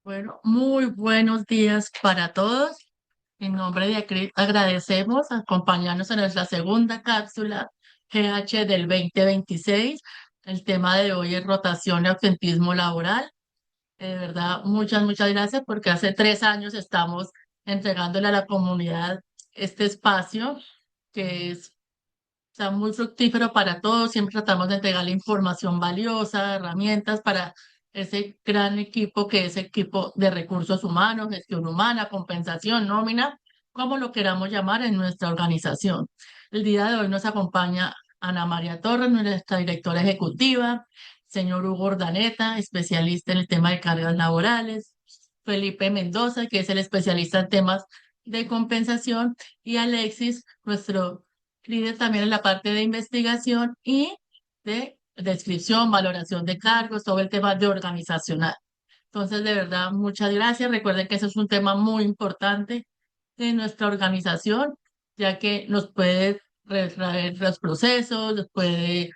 Bueno, muy buenos días para todos. En nombre de ACRIP agradecemos acompañarnos en nuestra segunda cápsula GH del 2026. El tema de hoy es rotación y ausentismo laboral. De verdad, muchas gracias porque hace 3 años estamos entregándole a la comunidad este espacio que es sea, muy fructífero para todos. Siempre tratamos de entregarle información valiosa, herramientas para ese gran equipo que es equipo de recursos humanos, gestión humana, compensación, nómina, como lo queramos llamar en nuestra organización. El día de hoy nos acompaña Ana María Torres, nuestra directora ejecutiva, señor Hugo Urdaneta, especialista en el tema de cargas laborales, Felipe Mendoza, que es el especialista en temas de compensación, y Alexis, nuestro líder también en la parte de investigación y de descripción, valoración de cargos, todo el tema de organizacional. Entonces, de verdad, muchas gracias. Recuerden que ese es un tema muy importante de nuestra organización, ya que nos puede retraer los procesos, nos puede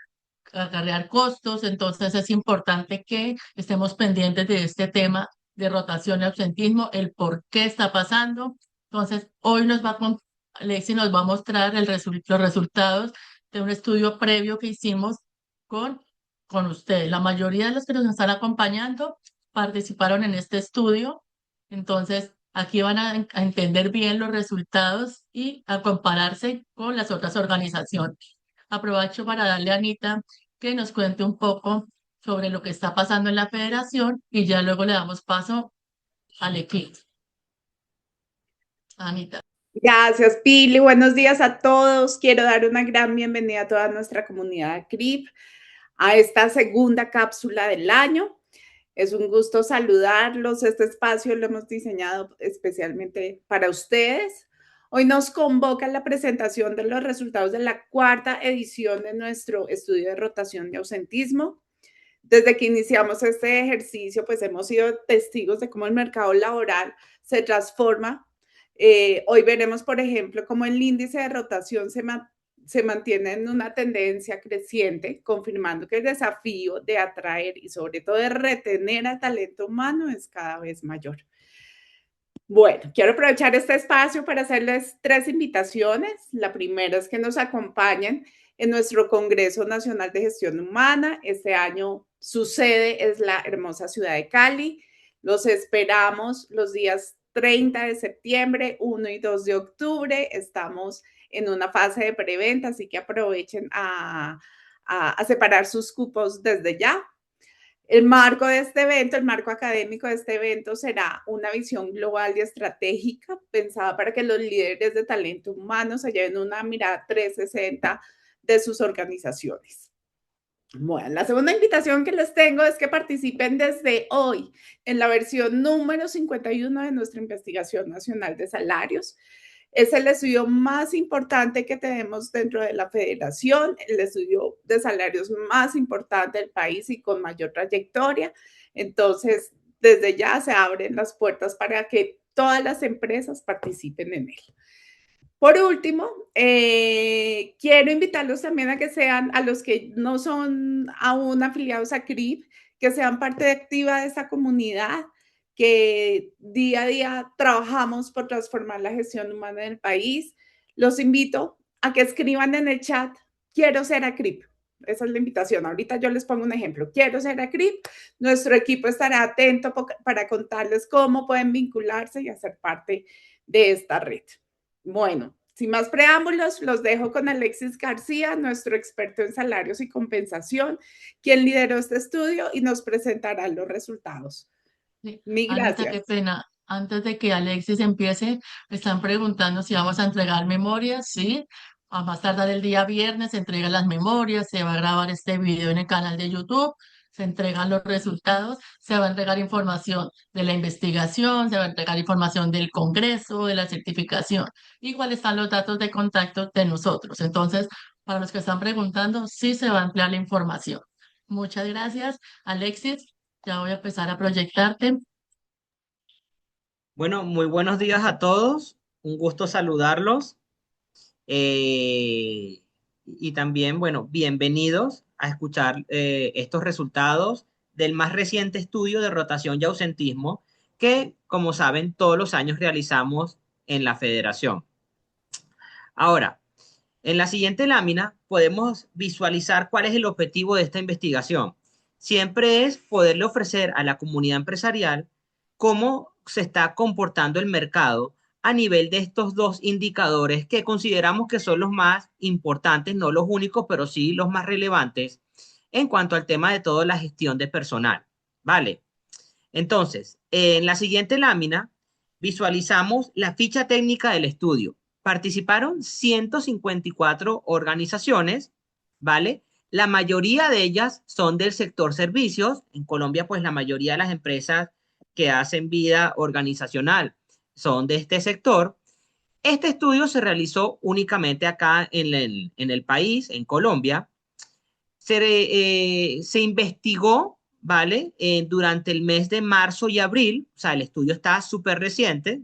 acarrear costos. Entonces, es importante que estemos pendientes de este tema de rotación y ausentismo, el por qué está pasando. Entonces, hoy Alexi nos va a mostrar los resultados de un estudio previo que hicimos con, con ustedes. La mayoría de los que nos están acompañando participaron en este estudio. Entonces, aquí van a entender bien los resultados y a compararse con las otras organizaciones. Aprovecho para darle a Anita que nos cuente un poco sobre lo que está pasando en la federación y ya luego le damos paso al equipo. Anita. Gracias, Pili. Buenos días a todos. Quiero dar una gran bienvenida a toda nuestra comunidad CRIP a esta segunda cápsula del año. Es un gusto saludarlos. Este espacio lo hemos diseñado especialmente para ustedes. Hoy nos convoca la presentación de los resultados de la cuarta edición de nuestro estudio de rotación y ausentismo. Desde que iniciamos este ejercicio, pues hemos sido testigos de cómo el mercado laboral se transforma. Hoy veremos, por ejemplo, cómo el índice de rotación se mantiene en una tendencia creciente, confirmando que el desafío de atraer y sobre todo de retener al talento humano es cada vez mayor. Bueno, quiero aprovechar este espacio para hacerles 3 invitaciones. La primera es que nos acompañen en nuestro Congreso Nacional de Gestión Humana. Este año su sede es la hermosa ciudad de Cali. Los esperamos los días 30 de septiembre, 1 y 2 de octubre. Estamos en una fase de preventa, así que aprovechen a separar sus cupos desde ya. El marco de este evento, el marco académico de este evento será una visión global y estratégica pensada para que los líderes de talento humano se lleven una mirada 360 de sus organizaciones. Bueno, la segunda invitación que les tengo es que participen desde hoy en la versión número 51 de nuestra investigación nacional de salarios. Es el estudio más importante que tenemos dentro de la federación, el estudio de salarios más importante del país y con mayor trayectoria. Entonces, desde ya se abren las puertas para que todas las empresas participen en él. Por último, quiero invitarlos también a que sean, a los que no son aún afiliados a CRIP, que sean parte activa de esta comunidad, que día a día trabajamos por transformar la gestión humana en el país. Los invito a que escriban en el chat, quiero ser a CRIP. Esa es la invitación. Ahorita yo les pongo un ejemplo. Quiero ser a CRIP. Nuestro equipo estará atento para contarles cómo pueden vincularse y hacer parte de esta red. Bueno, sin más preámbulos, los dejo con Alexis García, nuestro experto en salarios y compensación, quien lideró este estudio y nos presentará los resultados. Sí. Mil Anita, qué gracias. pena. Antes de que Alexis empiece, me están preguntando si vamos a entregar memorias. Sí, a más tardar el día viernes se entregan las memorias, se va a grabar este video en el canal de YouTube, se entregan los resultados, se va a entregar información de la investigación, se va a entregar información del Congreso, de la certificación. Igual están los datos de contacto de nosotros. Entonces, para los que están preguntando, sí se va a ampliar la información. Muchas gracias, Alexis. Ya voy a empezar a proyectarte. Bueno, muy buenos días a todos. Un gusto saludarlos. Y también, bueno, bienvenidos a escuchar estos resultados del más reciente estudio de rotación y ausentismo que, como saben, todos los años realizamos en la federación. Ahora, en la siguiente lámina podemos visualizar cuál es el objetivo de esta investigación. Siempre es poderle ofrecer a la comunidad empresarial cómo se está comportando el mercado a nivel de estos dos indicadores que consideramos que son los más importantes, no los únicos, pero sí los más relevantes en cuanto al tema de toda la gestión de personal. ¿Vale? Entonces, en la siguiente lámina visualizamos la ficha técnica del estudio. Participaron 154 organizaciones, ¿vale? La mayoría de ellas son del sector servicios. En Colombia, pues la mayoría de las empresas que hacen vida organizacional son de este sector. Este estudio se realizó únicamente acá en el país, en Colombia. Se investigó, ¿vale? Durante el mes de marzo y abril, o sea, el estudio está súper reciente,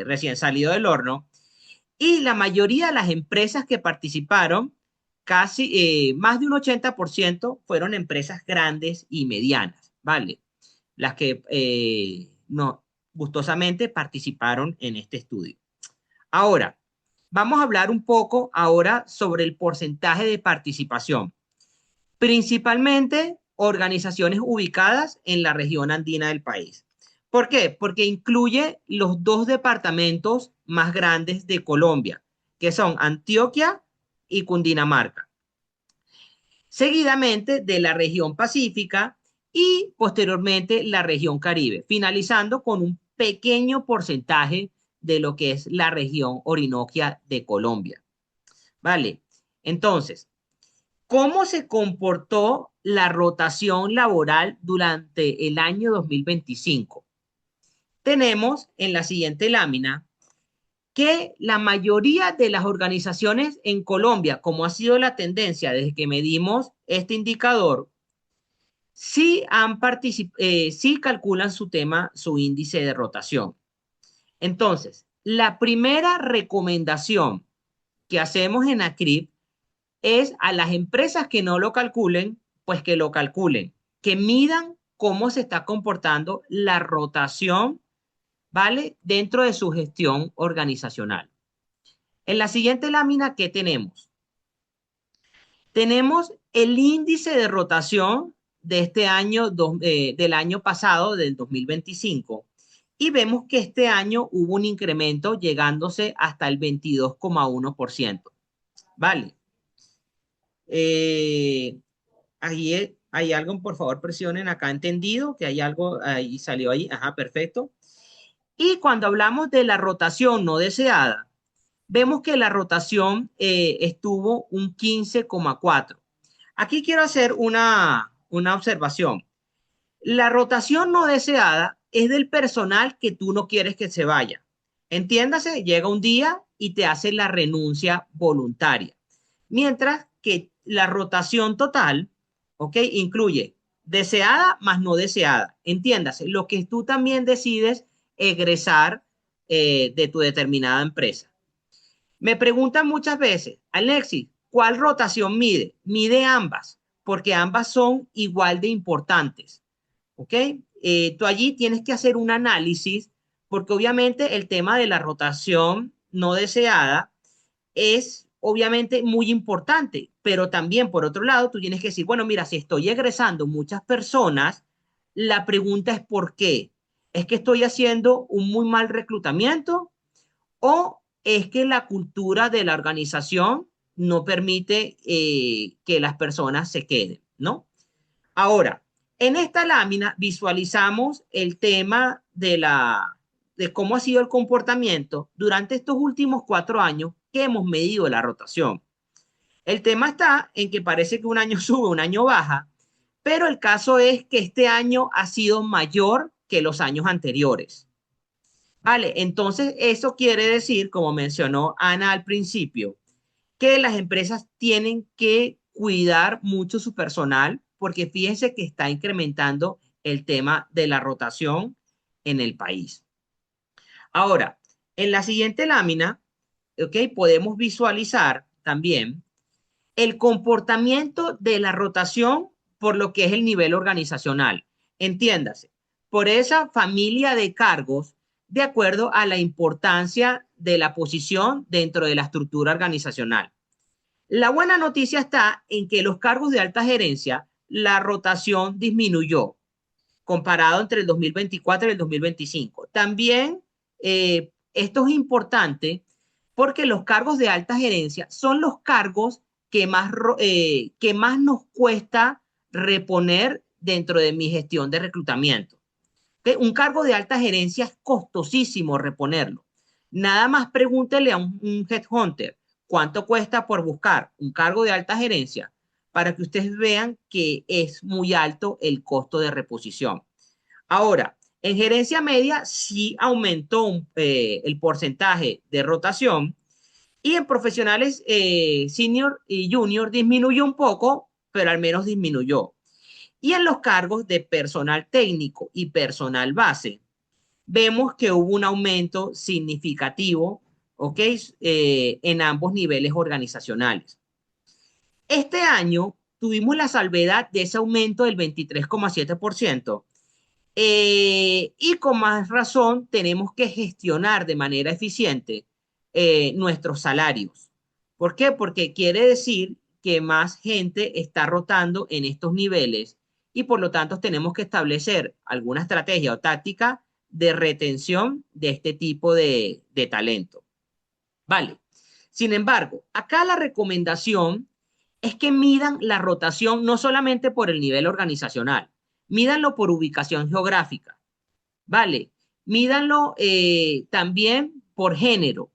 recién salido del horno, y la mayoría de las empresas que participaron, casi más de un 80% fueron empresas grandes y medianas, ¿vale? Las que no, gustosamente participaron en este estudio. Ahora, vamos a hablar un poco ahora sobre el porcentaje de participación. Principalmente organizaciones ubicadas en la región andina del país. ¿Por qué? Porque incluye los dos departamentos más grandes de Colombia, que son Antioquia y Cundinamarca. Seguidamente de la región pacífica y posteriormente la región Caribe, finalizando con un pequeño porcentaje de lo que es la región Orinoquia de Colombia. ¿Vale? Entonces, ¿cómo se comportó la rotación laboral durante el año 2025? Tenemos en la siguiente lámina que la mayoría de las organizaciones en Colombia, como ha sido la tendencia desde que medimos este indicador, sí calculan su índice de rotación. Entonces, la primera recomendación que hacemos en ACRIP es a las empresas que no lo calculen, pues que lo calculen, que midan cómo se está comportando la rotación, ¿vale? Dentro de su gestión organizacional. En la siguiente lámina, ¿qué tenemos? Tenemos el índice de rotación de este año, del año pasado, del 2025, y vemos que este año hubo un incremento llegándose hasta el 22,1%. ¿Vale? Hay algo, por favor, presionen acá, entendido, que hay algo, ahí salió ahí, ajá, perfecto. Y cuando hablamos de la rotación no deseada, vemos que la rotación estuvo un 15,4. Aquí quiero hacer una observación. La rotación no deseada es del personal que tú no quieres que se vaya. Entiéndase, llega un día y te hace la renuncia voluntaria. Mientras que la rotación total, ¿ok? Incluye deseada más no deseada. Entiéndase, lo que tú también decides egresar de tu determinada empresa. Me preguntan muchas veces, Alexis, ¿cuál rotación mide? Mide ambas, porque ambas son igual de importantes. ¿Ok? Tú allí tienes que hacer un análisis, porque obviamente el tema de la rotación no deseada es obviamente muy importante, pero también por otro lado tú tienes que decir, bueno, mira, si estoy egresando muchas personas, la pregunta es ¿por qué? ¿Es que estoy haciendo un muy mal reclutamiento o es que la cultura de la organización no permite que las personas se queden, ¿no? Ahora, en esta lámina visualizamos el tema de cómo ha sido el comportamiento durante estos últimos 4 años que hemos medido la rotación. El tema está en que parece que un año sube, un año baja, pero el caso es que este año ha sido mayor que los años anteriores. Vale, entonces eso quiere decir, como mencionó Ana al principio, que las empresas tienen que cuidar mucho su personal porque fíjense que está incrementando el tema de la rotación en el país. Ahora, en la siguiente lámina, ¿ok? Podemos visualizar también el comportamiento de la rotación por lo que es el nivel organizacional. Entiéndase, por esa familia de cargos de acuerdo a la importancia de la posición dentro de la estructura organizacional. La buena noticia está en que los cargos de alta gerencia, la rotación disminuyó comparado entre el 2024 y el 2025. También esto es importante porque los cargos de alta gerencia son los cargos que más nos cuesta reponer dentro de mi gestión de reclutamiento. ¿Okay? Un cargo de alta gerencia es costosísimo reponerlo. Nada más pregúntele a un headhunter cuánto cuesta por buscar un cargo de alta gerencia para que ustedes vean que es muy alto el costo de reposición. Ahora, en gerencia media sí aumentó el porcentaje de rotación y en profesionales senior y junior disminuyó un poco, pero al menos disminuyó. Y en los cargos de personal técnico y personal base, vemos que hubo un aumento significativo, ¿ok? En ambos niveles organizacionales. Este año tuvimos la salvedad de ese aumento del 23,7%. Y con más razón tenemos que gestionar de manera eficiente nuestros salarios. ¿Por qué? Porque quiere decir que más gente está rotando en estos niveles y por lo tanto tenemos que establecer alguna estrategia o táctica de retención de este tipo de talento. Vale. Sin embargo, acá la recomendación es que midan la rotación no solamente por el nivel organizacional, mídanlo por ubicación geográfica, ¿vale? Mídanlo también por género.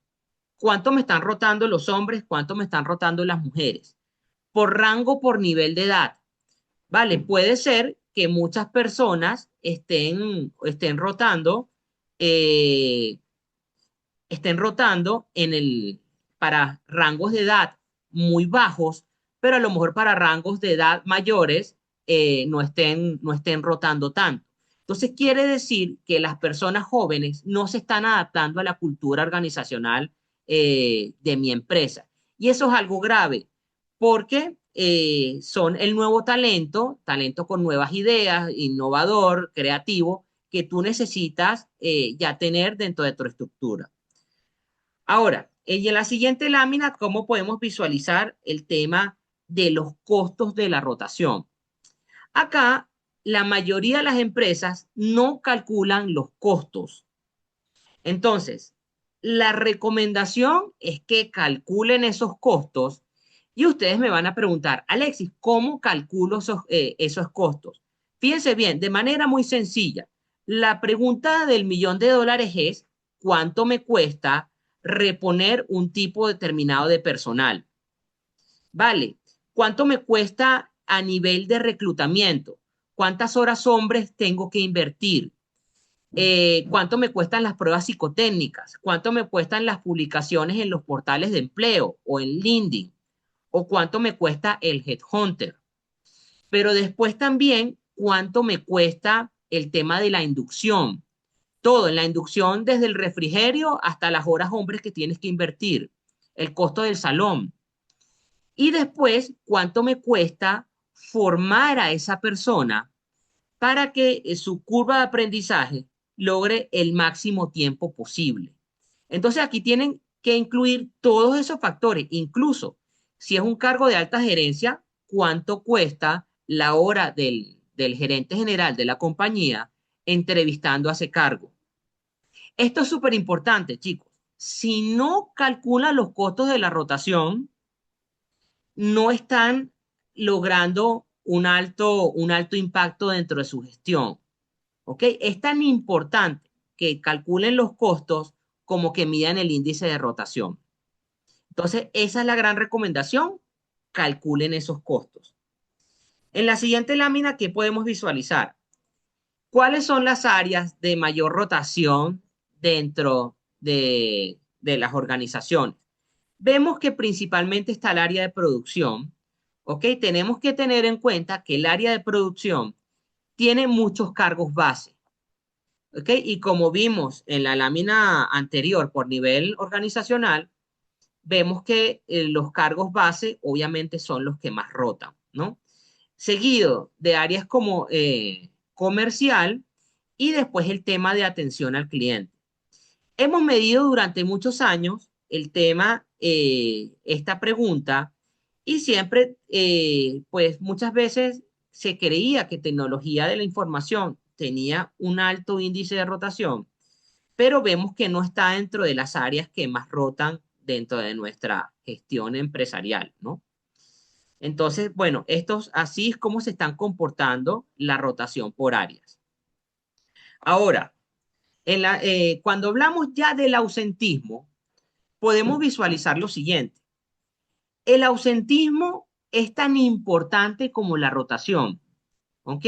¿Cuánto me están rotando los hombres? ¿Cuánto me están rotando las mujeres? Por rango, por nivel de edad, ¿vale? Puede ser que muchas personas estén rotando eh, para rangos de edad muy bajos, pero a lo mejor para rangos de edad mayores no estén rotando tanto. Entonces quiere decir que las personas jóvenes no se están adaptando a la cultura organizacional de mi empresa. Y eso es algo grave, porque son el nuevo talento, talento con nuevas ideas, innovador, creativo, que tú necesitas ya tener dentro de tu estructura. Ahora, y en la siguiente lámina, ¿cómo podemos visualizar el tema de los costos de la rotación? Acá, la mayoría de las empresas no calculan los costos. Entonces, la recomendación es que calculen esos costos y ustedes me van a preguntar, Alexis, ¿cómo calculo esos costos? Fíjense bien, de manera muy sencilla. La pregunta del $1.000.000 es, ¿cuánto me cuesta reponer un tipo determinado de personal? ¿Vale? ¿Cuánto me cuesta a nivel de reclutamiento? ¿Cuántas horas hombres tengo que invertir? ¿Cuánto me cuestan las pruebas psicotécnicas? ¿Cuánto me cuestan las publicaciones en los portales de empleo o en LinkedIn? ¿O cuánto me cuesta el headhunter? Pero después también, ¿cuánto me cuesta el tema de la inducción? Todo, en la inducción desde el refrigerio hasta las horas hombres que tienes que invertir, el costo del salón. Y después, ¿cuánto me cuesta formar a esa persona para que su curva de aprendizaje logre el máximo tiempo posible? Entonces aquí tienen que incluir todos esos factores, incluso si es un cargo de alta gerencia, cuánto cuesta la hora del gerente general de la compañía entrevistando a ese cargo. Esto es súper importante, chicos. Si no calculan los costos de la rotación, no están logrando un alto impacto dentro de su gestión. ¿Ok? Es tan importante que calculen los costos como que midan el índice de rotación. Entonces, esa es la gran recomendación. Calculen esos costos. En la siguiente lámina, ¿qué podemos visualizar? ¿Cuáles son las áreas de mayor rotación dentro de las organizaciones? Vemos que principalmente está el área de producción. ¿Ok? Tenemos que tener en cuenta que el área de producción tiene muchos cargos base. ¿Ok? Y como vimos en la lámina anterior por nivel organizacional, vemos que los cargos base obviamente son los que más rotan, ¿no? Seguido de áreas como comercial y después el tema de atención al cliente. Hemos medido durante muchos años el tema, esta pregunta, y siempre, pues muchas veces se creía que tecnología de la información tenía un alto índice de rotación, pero vemos que no está dentro de las áreas que más rotan dentro de nuestra gestión empresarial, ¿no? Entonces, bueno, así es como se están comportando la rotación por áreas. Ahora, cuando hablamos ya del ausentismo, podemos visualizar lo siguiente. El ausentismo es tan importante como la rotación, ¿ok?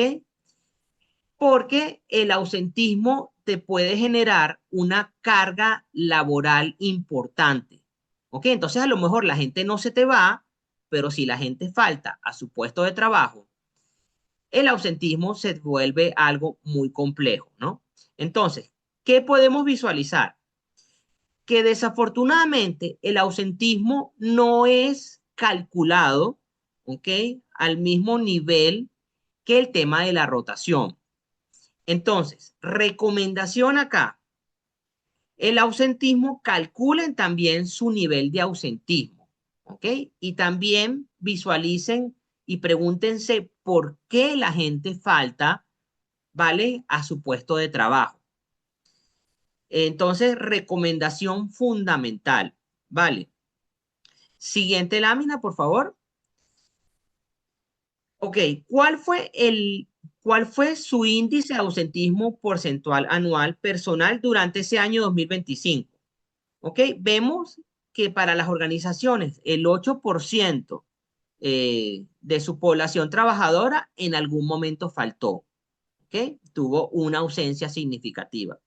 Porque el ausentismo te puede generar una carga laboral importante, ¿ok? Entonces a lo mejor la gente no se te va, pero si la gente falta a su puesto de trabajo, el ausentismo se vuelve algo muy complejo, ¿no? Entonces, ¿qué podemos visualizar? Que desafortunadamente el ausentismo no es calculado, ¿ok? Al mismo nivel que el tema de la rotación. Entonces, recomendación acá, el ausentismo, calculen también su nivel de ausentismo, ¿ok? Y también visualicen y pregúntense por qué la gente falta, ¿vale? A su puesto de trabajo. Entonces, recomendación fundamental, ¿vale? Siguiente lámina, por favor. Ok, ¿cuál fue su índice de ausentismo porcentual anual personal durante ese año 2025? Ok, vemos que para las organizaciones el 8% de su población trabajadora en algún momento faltó, ok, tuvo una ausencia significativa.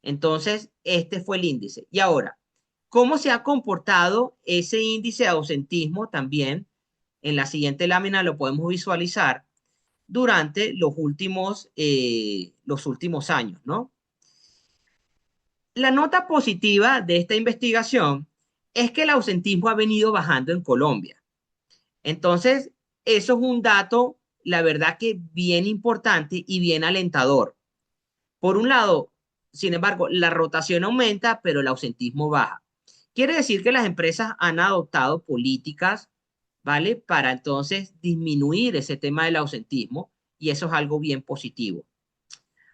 Entonces, este fue el índice. Y ahora, ¿cómo se ha comportado ese índice de ausentismo también? En la siguiente lámina lo podemos visualizar durante los últimos años, ¿no? La nota positiva de esta investigación es que el ausentismo ha venido bajando en Colombia. Entonces, eso es un dato, la verdad que bien importante y bien alentador. Por un lado, sin embargo, la rotación aumenta, pero el ausentismo baja. Quiere decir que las empresas han adoptado políticas, ¿vale? Para entonces disminuir ese tema del ausentismo y eso es algo bien positivo.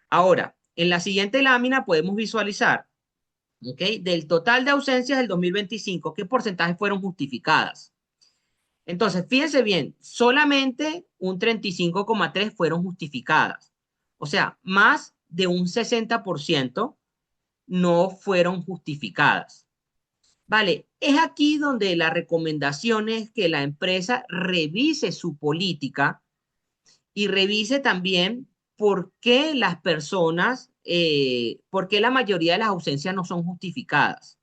Ahora, en la siguiente lámina podemos visualizar, ¿ok? Del total de ausencias del 2025, ¿qué porcentajes fueron justificadas? Entonces, fíjense bien, solamente un 35,3 fueron justificadas. O sea, más de un 60% no fueron justificadas. Vale, es aquí donde la recomendación es que la empresa revise su política y revise también por qué las personas, por qué la mayoría de las ausencias no son justificadas.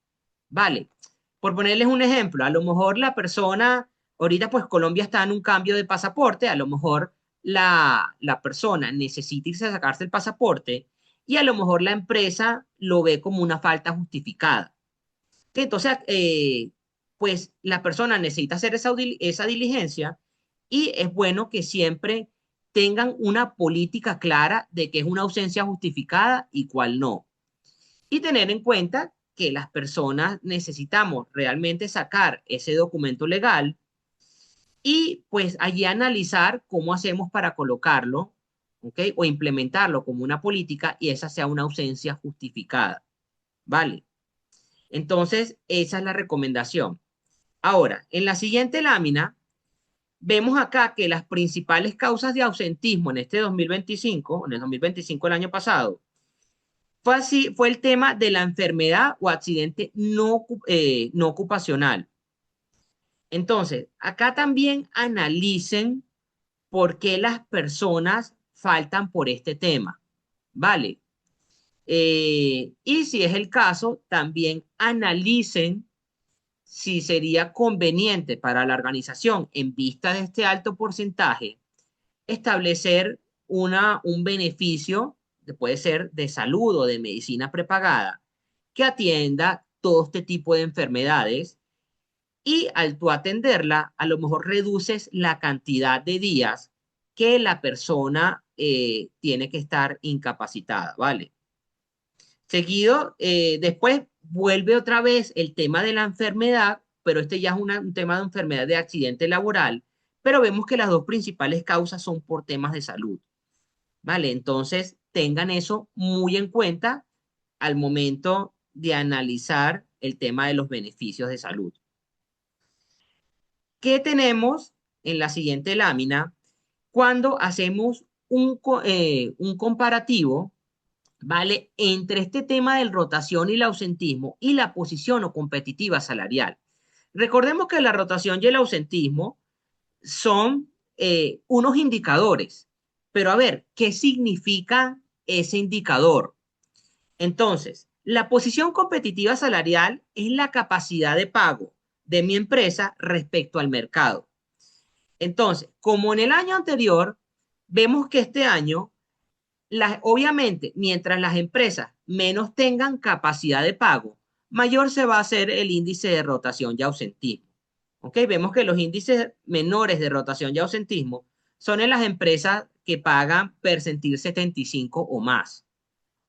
Vale, por ponerles un ejemplo, a lo mejor la persona, ahorita pues Colombia está en un cambio de pasaporte, a lo mejor la persona necesita irse a sacarse el pasaporte y a lo mejor la empresa lo ve como una falta justificada. Entonces, pues la persona necesita hacer esa diligencia y es bueno que siempre tengan una política clara de qué es una ausencia justificada y cuál no. Y tener en cuenta que las personas necesitamos realmente sacar ese documento legal y pues allí analizar cómo hacemos para colocarlo, ¿ok? O implementarlo como una política y esa sea una ausencia justificada, ¿vale? Entonces, esa es la recomendación. Ahora, en la siguiente lámina, vemos acá que las principales causas de ausentismo en este 2025, en el 2025 el año pasado, fue el tema de la enfermedad o accidente no ocupacional. Entonces, acá también analicen por qué las personas faltan por este tema, ¿vale? Y si es el caso, también analicen si sería conveniente para la organización, en vista de este alto porcentaje, establecer un beneficio, que puede ser de salud o de medicina prepagada, que atienda todo este tipo de enfermedades y al tú atenderla, a lo mejor reduces la cantidad de días que la persona tiene que estar incapacitada, ¿vale? Seguido, después vuelve otra vez el tema de la enfermedad, pero este ya es un tema de enfermedad de accidente laboral, pero vemos que las dos principales causas son por temas de salud, ¿vale? Entonces, tengan eso muy en cuenta al momento de analizar el tema de los beneficios de salud. ¿Qué tenemos en la siguiente lámina? Cuando hacemos un comparativo, ¿vale? Entre este tema del rotación y el ausentismo y la posición o competitiva salarial. Recordemos que la rotación y el ausentismo son unos indicadores, pero a ver, ¿qué significa ese indicador? Entonces, la posición competitiva salarial es la capacidad de pago de mi empresa respecto al mercado. Entonces, como en el año anterior, vemos que este año, obviamente, mientras las empresas menos tengan capacidad de pago, mayor se va a hacer el índice de rotación y ausentismo. ¿Ok? Vemos que los índices menores de rotación y ausentismo son en las empresas que pagan percentil 75 o más.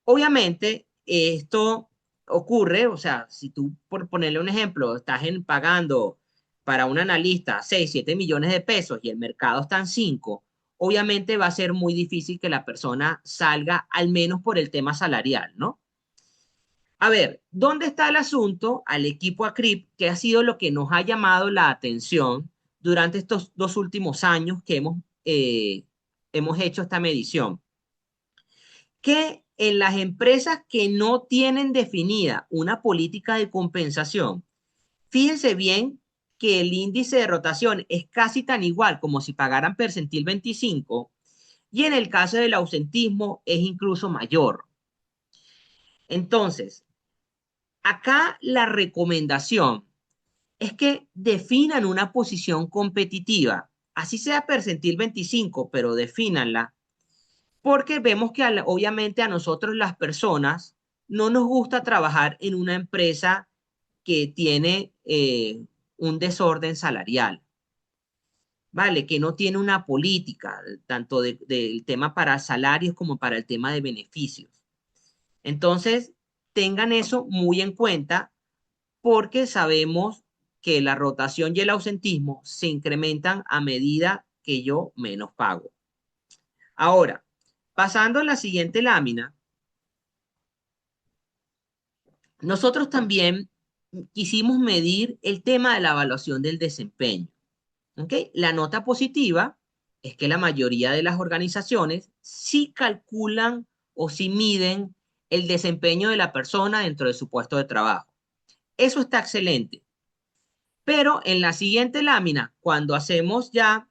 Obviamente, esto ocurre, o sea, si tú, por ponerle un ejemplo, estás pagando para un analista 6, 7 millones de pesos y el mercado está en 5, obviamente va a ser muy difícil que la persona salga, al menos por el tema salarial, ¿no? A ver, ¿dónde está el asunto al equipo ACRIP, que ha sido lo que nos ha llamado la atención durante estos 2 últimos años que hemos hecho esta medición? Que en las empresas que no tienen definida una política de compensación, fíjense bien que el índice de rotación es casi tan igual como si pagaran percentil 25 y en el caso del ausentismo es incluso mayor. Entonces, acá la recomendación es que definan una posición competitiva, así sea percentil 25, pero defínanla porque vemos que obviamente a nosotros las personas no nos gusta trabajar en una empresa que tiene un desorden salarial, ¿vale? Que no tiene una política, tanto del tema para salarios como para el tema de beneficios. Entonces, tengan eso muy en cuenta porque sabemos que la rotación y el ausentismo se incrementan a medida que yo menos pago. Ahora, pasando a la siguiente lámina, nosotros también quisimos medir el tema de la evaluación del desempeño. ¿Ok? La nota positiva es que la mayoría de las organizaciones sí calculan o sí miden el desempeño de la persona dentro de su puesto de trabajo. Eso está excelente. Pero en la siguiente lámina, cuando hacemos ya,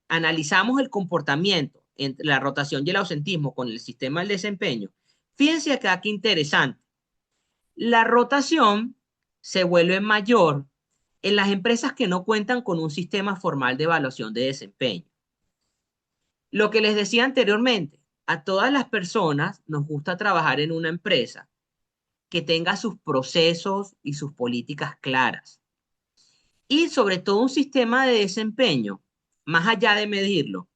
analizamos el comportamiento entre la rotación y el ausentismo con el sistema del desempeño, fíjense acá qué interesante. La rotación se vuelve mayor en las empresas que no cuentan con un sistema formal de evaluación de desempeño. Lo que les decía anteriormente, a todas las personas nos gusta trabajar en una empresa que tenga sus procesos y sus políticas claras. Y sobre todo un sistema de desempeño, más allá de medirlo,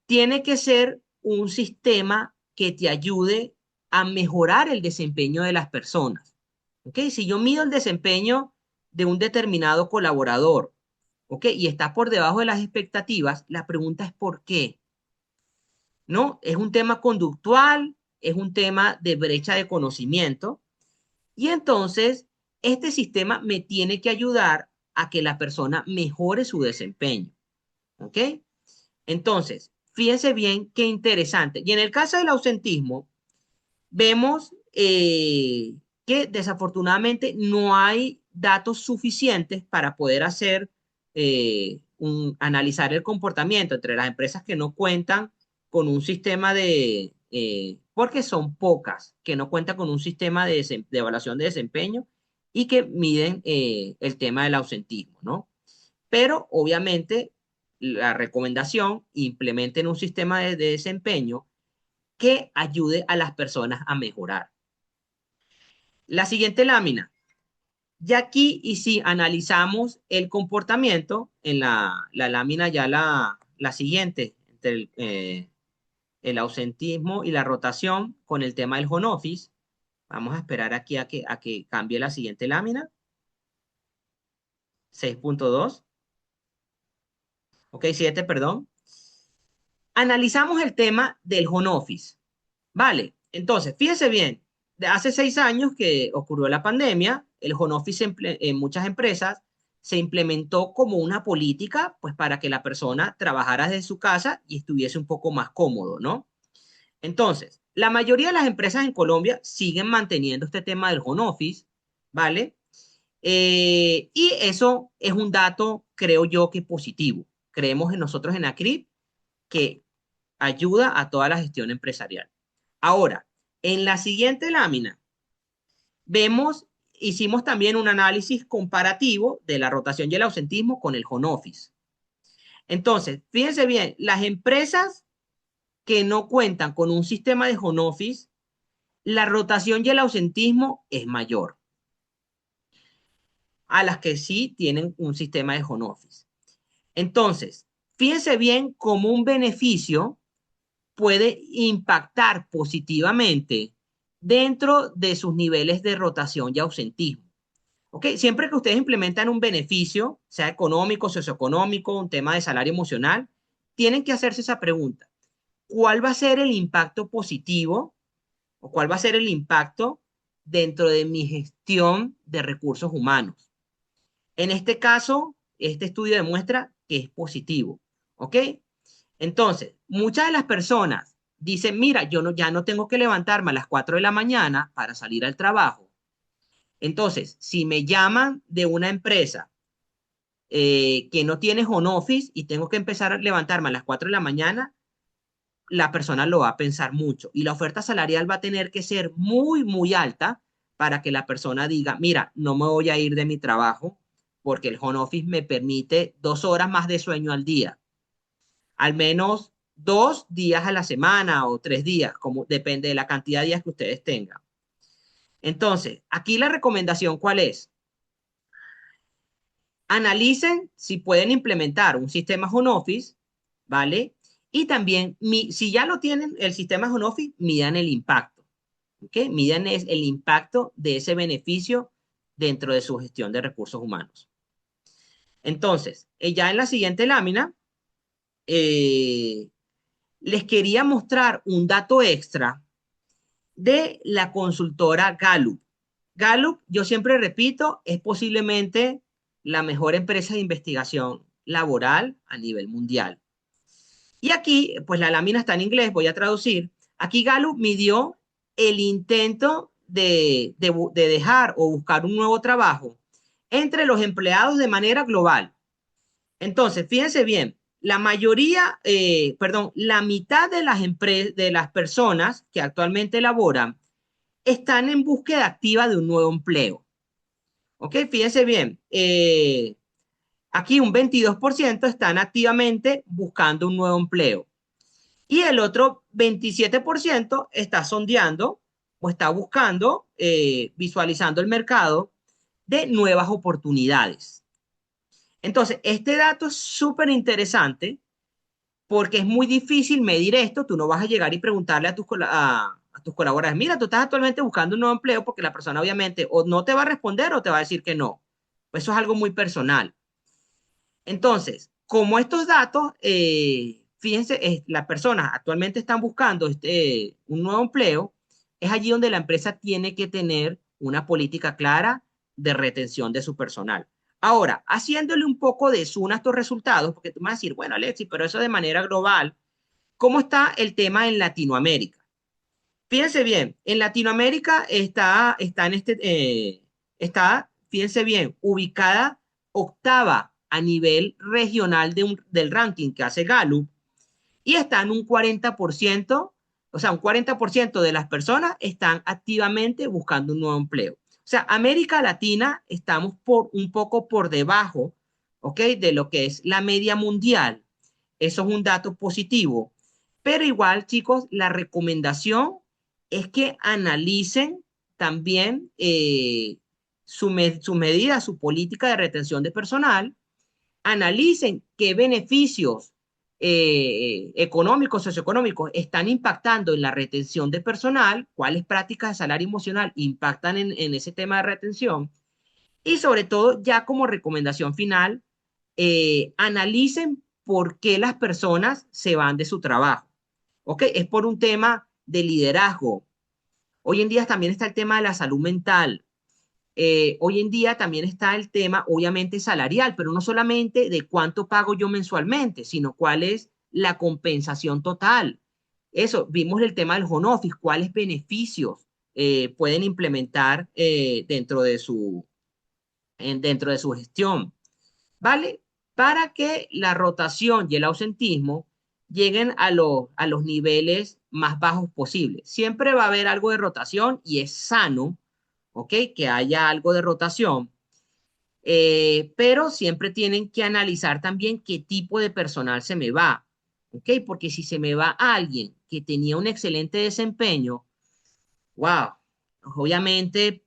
tiene que ser un sistema que te ayude a mejorar el desempeño de las personas. ¿Ok? Si yo mido el desempeño de un determinado colaborador, ¿ok? Y está por debajo de las expectativas, la pregunta es ¿por qué? ¿No? Es un tema conductual, es un tema de brecha de conocimiento. Y entonces, este sistema me tiene que ayudar a que la persona mejore su desempeño. ¿Ok? Entonces, fíjense bien qué interesante. Y en el caso del ausentismo, vemos que desafortunadamente no hay datos suficientes para poder hacer analizar el comportamiento entre las empresas que no cuentan con un sistema porque son pocas, que no cuentan con un sistema de evaluación de desempeño y que miden el tema del ausentismo, ¿no? Pero obviamente la recomendación, implementen un sistema de desempeño que ayude a las personas a mejorar. La siguiente lámina. Ya aquí, y si analizamos el comportamiento, en la lámina ya la siguiente, entre el ausentismo y la rotación con el tema del home office. Vamos a esperar aquí a que cambie la siguiente lámina. 6.2. Ok, 7, perdón. Analizamos el tema del home office. Vale, entonces, fíjense bien, de hace 6 años que ocurrió la pandemia, el home office en muchas empresas se implementó como una política, pues para que la persona trabajara desde su casa y estuviese un poco más cómodo, ¿no? Entonces, la mayoría de las empresas en Colombia siguen manteniendo este tema del home office, ¿vale? Y eso es un dato, creo yo, que positivo. Creemos en nosotros en ACRIP que ayuda a toda la gestión empresarial. Ahora, en la siguiente lámina, hicimos también un análisis comparativo de la rotación y el ausentismo con el home office. Entonces, fíjense bien, las empresas que no cuentan con un sistema de home office, la rotación y el ausentismo es mayor a las que sí tienen un sistema de home office. Entonces, fíjense bien cómo un beneficio puede impactar positivamente dentro de sus niveles de rotación y ausentismo. ¿Ok? Siempre que ustedes implementan un beneficio, sea económico, socioeconómico, un tema de salario emocional, tienen que hacerse esa pregunta. ¿Cuál va a ser el impacto positivo o cuál va a ser el impacto dentro de mi gestión de recursos humanos? En este caso, este estudio demuestra que es positivo. ¿Ok? Entonces, muchas de las personas dicen, mira, ya no tengo que levantarme a las 4 de la mañana para salir al trabajo. Entonces, si me llaman de una empresa que no tiene home office y tengo que empezar a levantarme a las 4 de la mañana, la persona lo va a pensar mucho y la oferta salarial va a tener que ser muy, muy alta para que la persona diga, mira, no me voy a ir de mi trabajo porque el home office me permite 2 horas más de sueño al día, al menos 2 días a la semana o 3 días, como depende de la cantidad de días que ustedes tengan. Entonces, aquí la recomendación, ¿cuál es? Analicen si pueden implementar un sistema home office, ¿vale? Y también, si ya lo tienen, el sistema home office, midan el impacto, ¿ok? Midan el impacto de ese beneficio dentro de su gestión de recursos humanos. Entonces, ya en la siguiente lámina, eh, les quería mostrar un dato extra de la consultora Gallup. Gallup, yo siempre repito, es posiblemente la mejor empresa de investigación laboral a nivel mundial. Y aquí, pues la lámina está en inglés, voy a traducir. Aquí Gallup midió el intento de dejar o buscar un nuevo trabajo entre los empleados de manera global. Entonces, fíjense bien, la mayoría, perdón, la mitad de de las personas que actualmente laboran están en búsqueda activa de un nuevo empleo. ¿Ok? Fíjense bien, aquí un 22% están activamente buscando un nuevo empleo y el otro 27% está sondeando o está buscando, visualizando el mercado de nuevas oportunidades. Entonces, este dato es súper interesante porque es muy difícil medir esto. Tú no vas a llegar y preguntarle a tus colaboradores, mira, tú estás actualmente buscando un nuevo empleo, porque la persona obviamente o no te va a responder o te va a decir que no. Pues eso es algo muy personal. Entonces, como estos datos, fíjense, las personas actualmente están buscando un nuevo empleo, es allí donde la empresa tiene que tener una política clara de retención de su personal. Ahora, haciéndole un poco de zoom a estos resultados, porque tú me vas a decir, bueno, Alexis, pero eso de manera global, ¿cómo está el tema en Latinoamérica? Fíjense bien, en Latinoamérica fíjense bien, ubicada octava a nivel regional del ranking que hace Gallup y está en un 40%, o sea, un 40% de las personas están activamente buscando un nuevo empleo. O sea, América Latina estamos un poco por debajo, ¿ok? De lo que es la media mundial. Eso es un dato positivo. Pero igual, chicos, la recomendación es que analicen también su medida, su política de retención de personal, analicen qué beneficios económicos, socioeconómicos, están impactando en la retención de personal, cuáles prácticas de salario emocional impactan en ese tema de retención, y sobre todo, ya como recomendación final, analicen por qué las personas se van de su trabajo. ¿Ok? Es por un tema de liderazgo. Hoy en día también está el tema de la salud mental. Hoy en día también está el tema, obviamente, salarial, pero no solamente de cuánto pago yo mensualmente, sino cuál es la compensación total. Eso, vimos el tema del home office, cuáles beneficios pueden implementar dentro de su gestión, ¿vale? Para que la rotación y el ausentismo lleguen a los niveles más bajos posibles. Siempre va a haber algo de rotación y es sano, ¿ok? Que haya algo de rotación, pero siempre tienen que analizar también qué tipo de personal se me va, ¿ok? Porque si se me va alguien que tenía un excelente desempeño, wow, obviamente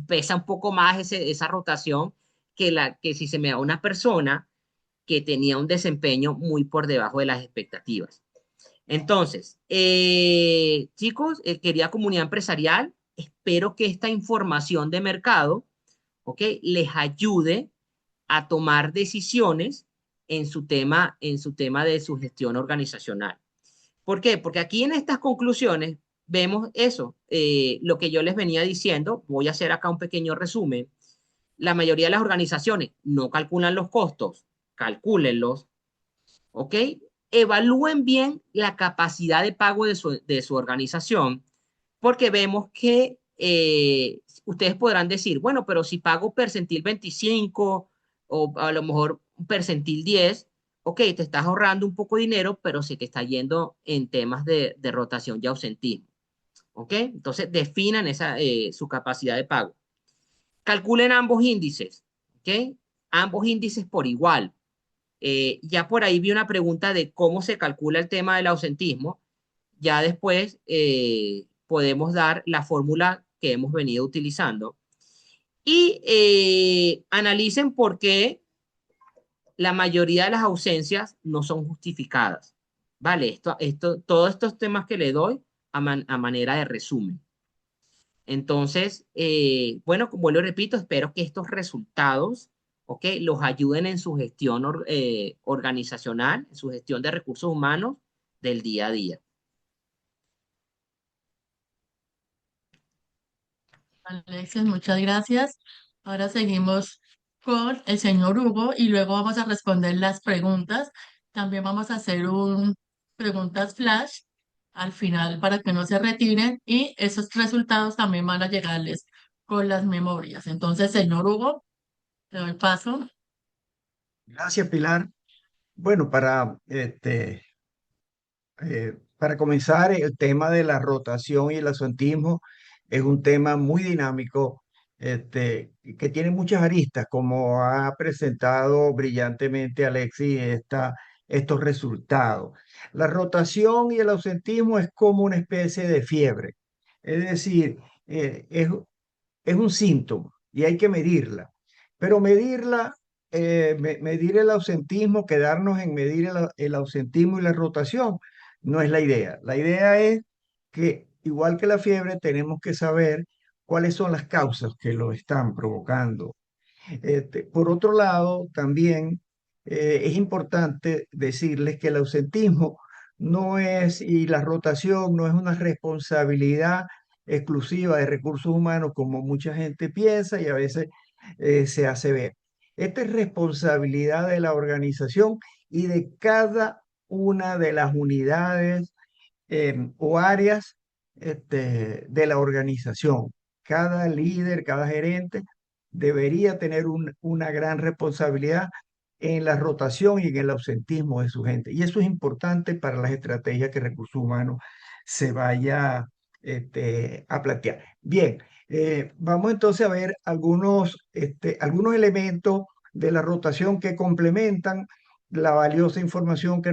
pesa un poco más esa rotación que si se me va una persona que tenía un desempeño muy por debajo de las expectativas. Entonces, chicos, querida comunidad empresarial, espero que esta información de mercado, ¿ok? Les ayude a tomar decisiones en su tema de su gestión organizacional. ¿Por qué? Porque aquí en estas conclusiones vemos eso, lo que yo les venía diciendo. Voy a hacer acá un pequeño resumen. La mayoría de las organizaciones no calculan los costos, calcúlenlos, ¿ok? Evalúen bien la capacidad de pago de su organización, porque vemos que ustedes podrán decir, bueno, pero si pago percentil 25 o a lo mejor percentil 10, ok, te estás ahorrando un poco de dinero, pero se te está yendo en temas de rotación y ausentismo, ¿ok? Entonces definan su capacidad de pago. Calculen ambos índices, ¿ok? Ambos índices por igual. Ya por ahí vi una pregunta de cómo se calcula el tema del ausentismo. Ya después podemos dar la fórmula que hemos venido utilizando y analicen por qué la mayoría de las ausencias no son justificadas. Vale, todos estos temas que le doy a manera de resumen. Entonces, bueno, como lo repito, espero que estos resultados, ¿ok? Los ayuden en su gestión organizacional, en su gestión de recursos humanos del día a día. Alexis, muchas gracias. Ahora seguimos con el señor Hugo y luego vamos a responder las preguntas. También vamos a hacer un preguntas flash al final para que no se retiren y esos resultados también van a llegarles con las memorias. Entonces, señor Hugo, te doy paso. Gracias, Pilar. Bueno, para comenzar, el tema de la rotación y el asentismo es un tema muy dinámico, que tiene muchas aristas, como ha presentado brillantemente Alexis estos resultados. La rotación y el ausentismo es como una especie de fiebre, es decir, es un síntoma y hay que medirla. Pero medir el ausentismo, quedarnos en medir el ausentismo y la rotación, no es la idea. La idea es que, igual que la fiebre, tenemos que saber cuáles son las causas que lo están provocando. Por otro lado, también es importante decirles que el ausentismo no es, y la rotación no es una responsabilidad exclusiva de recursos humanos como mucha gente piensa y a veces se hace ver. Esta es responsabilidad de la organización y de cada una de las unidades o áreas de la organización. Cada líder, cada gerente debería tener una gran responsabilidad en la rotación y en el ausentismo de su gente. Y eso es importante para las estrategias que Recursos Humanos se vaya a plantear. Bien, vamos entonces a ver algunos elementos de la rotación que complementan la valiosa información que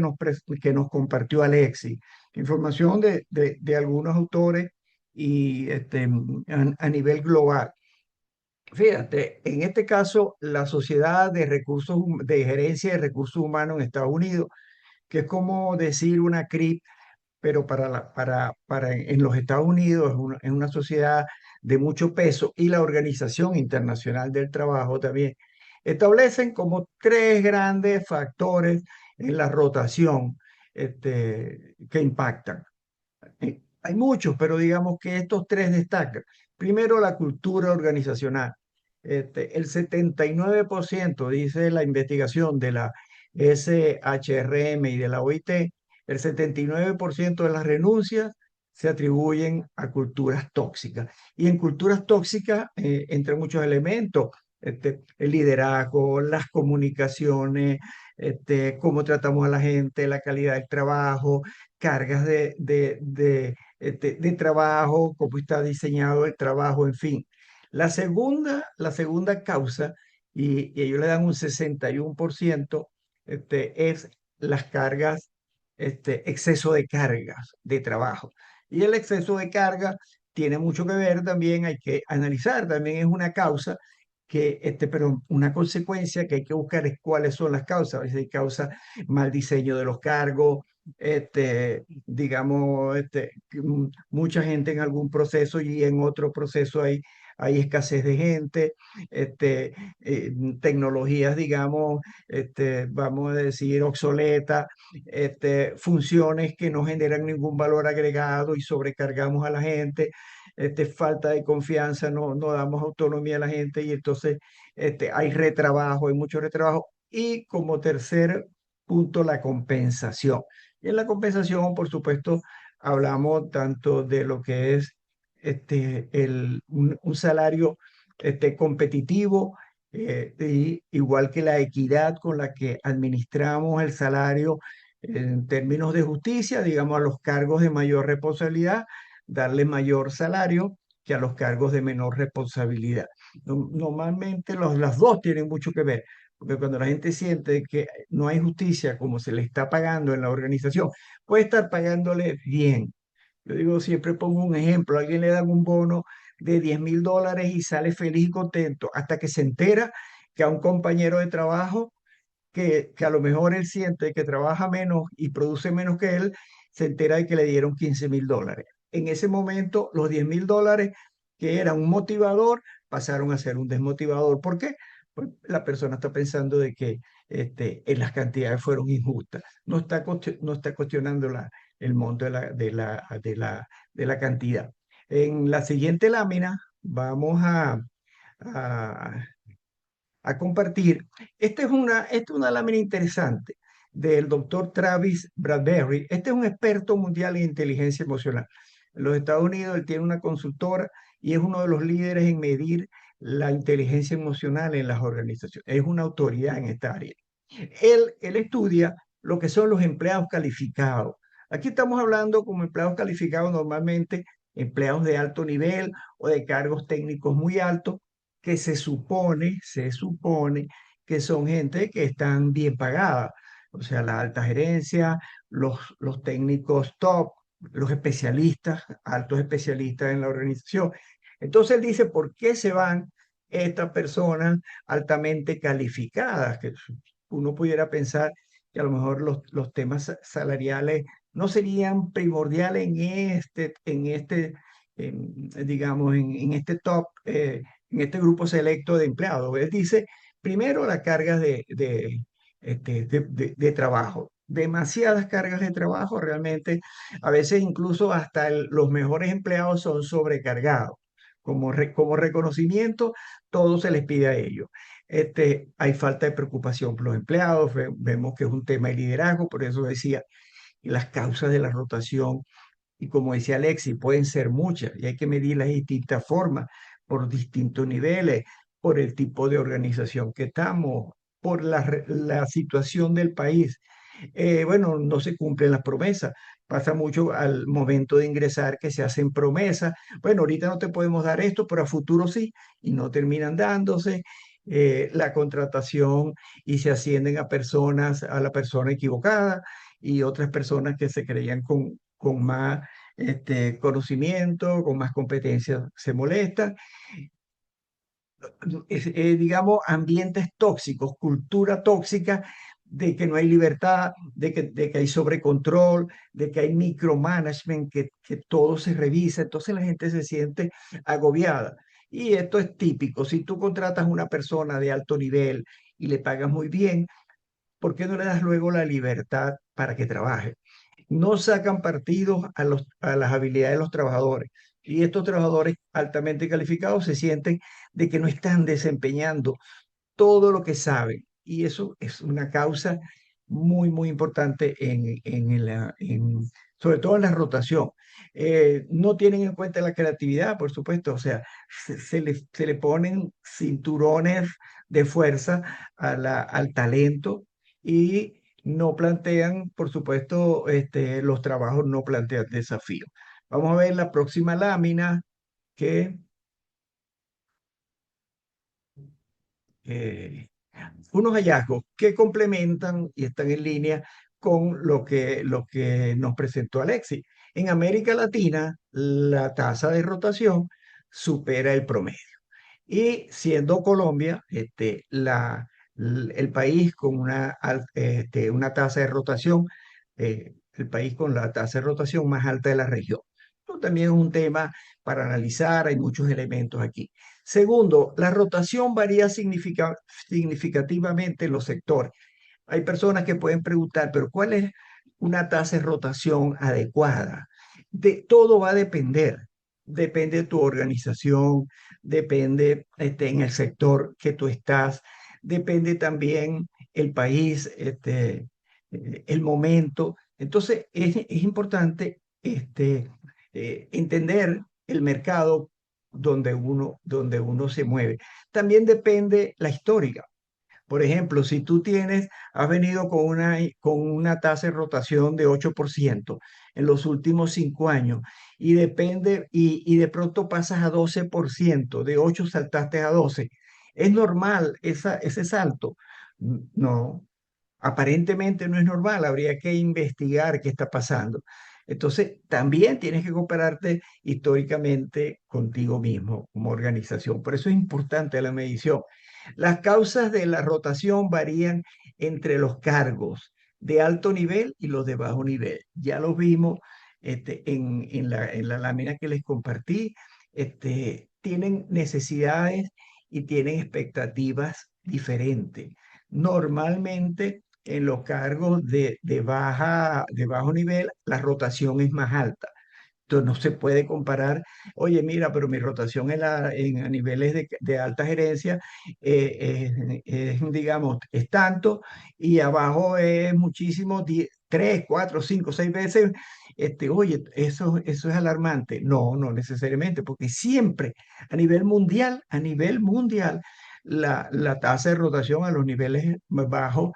nos compartió Alexis. Información de algunos autores y a nivel global. Fíjate, en este caso, la Sociedad de Gerencia de Recursos Humanos en Estados Unidos que es como decir una CRIP, pero en los Estados Unidos es una sociedad de mucho peso, y la Organización Internacional del Trabajo también establecen como tres grandes factores en la rotación que impactan. Hay muchos, pero digamos que estos tres destacan. Primero, la cultura organizacional. El 79%, dice la investigación de la SHRM y de la OIT, el 79% de las renuncias se atribuyen a culturas tóxicas. Y en culturas tóxicas, entre muchos elementos, el liderazgo, las comunicaciones, cómo tratamos a la gente, la calidad del trabajo, cargas de trabajo, cómo está diseñado el trabajo, en fin. La segunda causa, y ellos le dan un 61%, es las cargas, exceso de cargas de trabajo. Y el exceso de carga tiene mucho que ver también, hay que analizar, también es una causa pero una consecuencia que hay que buscar es cuáles son las causas. A veces hay causas, mal diseño de los cargos, digamos, mucha gente en algún proceso y en otro proceso hay escasez de gente, tecnologías, digamos, vamos a decir, obsoletas, funciones que no generan ningún valor agregado y sobrecargamos a la gente, falta de confianza, no damos autonomía a la gente y entonces hay retrabajo, hay mucho retrabajo. Y como tercer punto, la compensación. Y en la compensación, por supuesto, hablamos tanto de lo que es un salario competitivo, y igual que la equidad con la que administramos el salario en términos de justicia, digamos, a los cargos de mayor responsabilidad, darle mayor salario que a los cargos de menor responsabilidad. Normalmente las dos tienen mucho que ver, porque cuando la gente siente que no hay justicia como se le está pagando en la organización, puede estar pagándole bien. Yo digo, siempre pongo un ejemplo, a alguien le dan un bono de $10,000 y sale feliz y contento hasta que se entera que a un compañero de trabajo que a lo mejor él siente que trabaja menos y produce menos que él, se entera de que le dieron $15,000. En ese momento, los $10,000 que eran un motivador pasaron a ser un desmotivador. ¿Por qué? Pues la persona está pensando de que las cantidades fueron injustas. No está cuestionando el monto de la cantidad. En la siguiente lámina vamos a a compartir. Esta es una lámina interesante del doctor Travis Bradbury. Este es un experto mundial en inteligencia emocional. En los Estados Unidos él tiene una consultora y es uno de los líderes en medir la inteligencia emocional en las organizaciones. Es una autoridad en esta área. Él estudia lo que son los empleados calificados. Aquí estamos hablando como empleados calificados normalmente empleados de alto nivel o de cargos técnicos muy altos, que se supone que son gente que están bien pagada, o sea, la alta gerencia, los técnicos top, los especialistas, altos especialistas en la organización. Entonces él dice, ¿por qué se van estas personas altamente calificadas? Que uno pudiera pensar que a lo mejor los temas salariales no serían primordiales digamos, en este top, en este grupo selecto de empleados. Él dice, primero, las cargas de trabajo. Demasiadas cargas de trabajo, realmente, a veces incluso hasta los mejores empleados son sobrecargados. Como reconocimiento, todo se les pide a ellos. Hay falta de preocupación por los empleados, vemos que es un tema de liderazgo, por eso decía, las causas de la rotación, y como decía Alexi, pueden ser muchas y hay que medirlas de distintas formas, por distintos niveles, por el tipo de organización que estamos, por la situación del país. Bueno, no se cumplen las promesas. Pasa mucho al momento de ingresar que se hacen promesas. Bueno, ahorita no te podemos dar esto, pero a futuro sí, y no terminan dándose. La contratación y se ascienden a la persona equivocada y otras personas que se creían con más conocimiento, con más competencias, se molestan. Digamos, ambientes tóxicos, cultura tóxica, de que no hay libertad, de que hay sobrecontrol, de que hay micromanagement, que todo se revisa, entonces la gente se siente agobiada. Y esto es típico, si tú contratas a una persona de alto nivel y le pagas muy bien, ¿por qué no le das luego la libertad para que trabaje? No sacan partidos a las habilidades de los trabajadores. Y estos trabajadores altamente calificados se sienten de que no están desempeñando todo lo que saben. Y eso es una causa muy, muy importante sobre todo en la rotación. No tienen en cuenta la creatividad, por supuesto, o sea, se le ponen cinturones de fuerza al talento y no plantean, por supuesto, los trabajos no plantean desafíos. Vamos a ver la próxima lámina que... eh, unos hallazgos que complementan y están en línea con lo que nos presentó Alexis. En América Latina, la tasa de rotación supera el promedio. Y siendo Colombia el país con una tasa de rotación, el país con la tasa de rotación más alta de la región. Esto también es un tema para analizar, hay muchos elementos aquí. Segundo, la rotación varía significativamente en los sectores. Hay personas que pueden preguntar, pero ¿cuál es una tasa de rotación adecuada? Todo va a depender. Depende de tu organización, depende en el sector que tú estás, depende también el país, el momento. Entonces, es importante entender el mercado donde uno se mueve. También depende la histórica. Por ejemplo, si tú has venido con una tasa de rotación de 8% en los últimos 5 años y de pronto pasas a 12%, de 8 saltaste a 12, ¿es normal ese salto? No, aparentemente no es normal, habría que investigar qué está pasando. Entonces, también tienes que compararte históricamente contigo mismo como organización. Por eso es importante la medición. Las causas de la rotación varían entre los cargos de alto nivel y los de bajo nivel. Ya lo vimos en la lámina que les compartí. Tienen necesidades y tienen expectativas diferentes. Normalmente en los cargos de bajo nivel, la rotación es más alta. Entonces no se puede comparar, oye, mira, pero mi rotación a niveles de alta gerencia digamos, es tanto y abajo es muchísimo, 3, 4, 5, 6 veces. Oye, eso es alarmante. No, no necesariamente, porque siempre a nivel mundial, la tasa de rotación a los niveles más bajos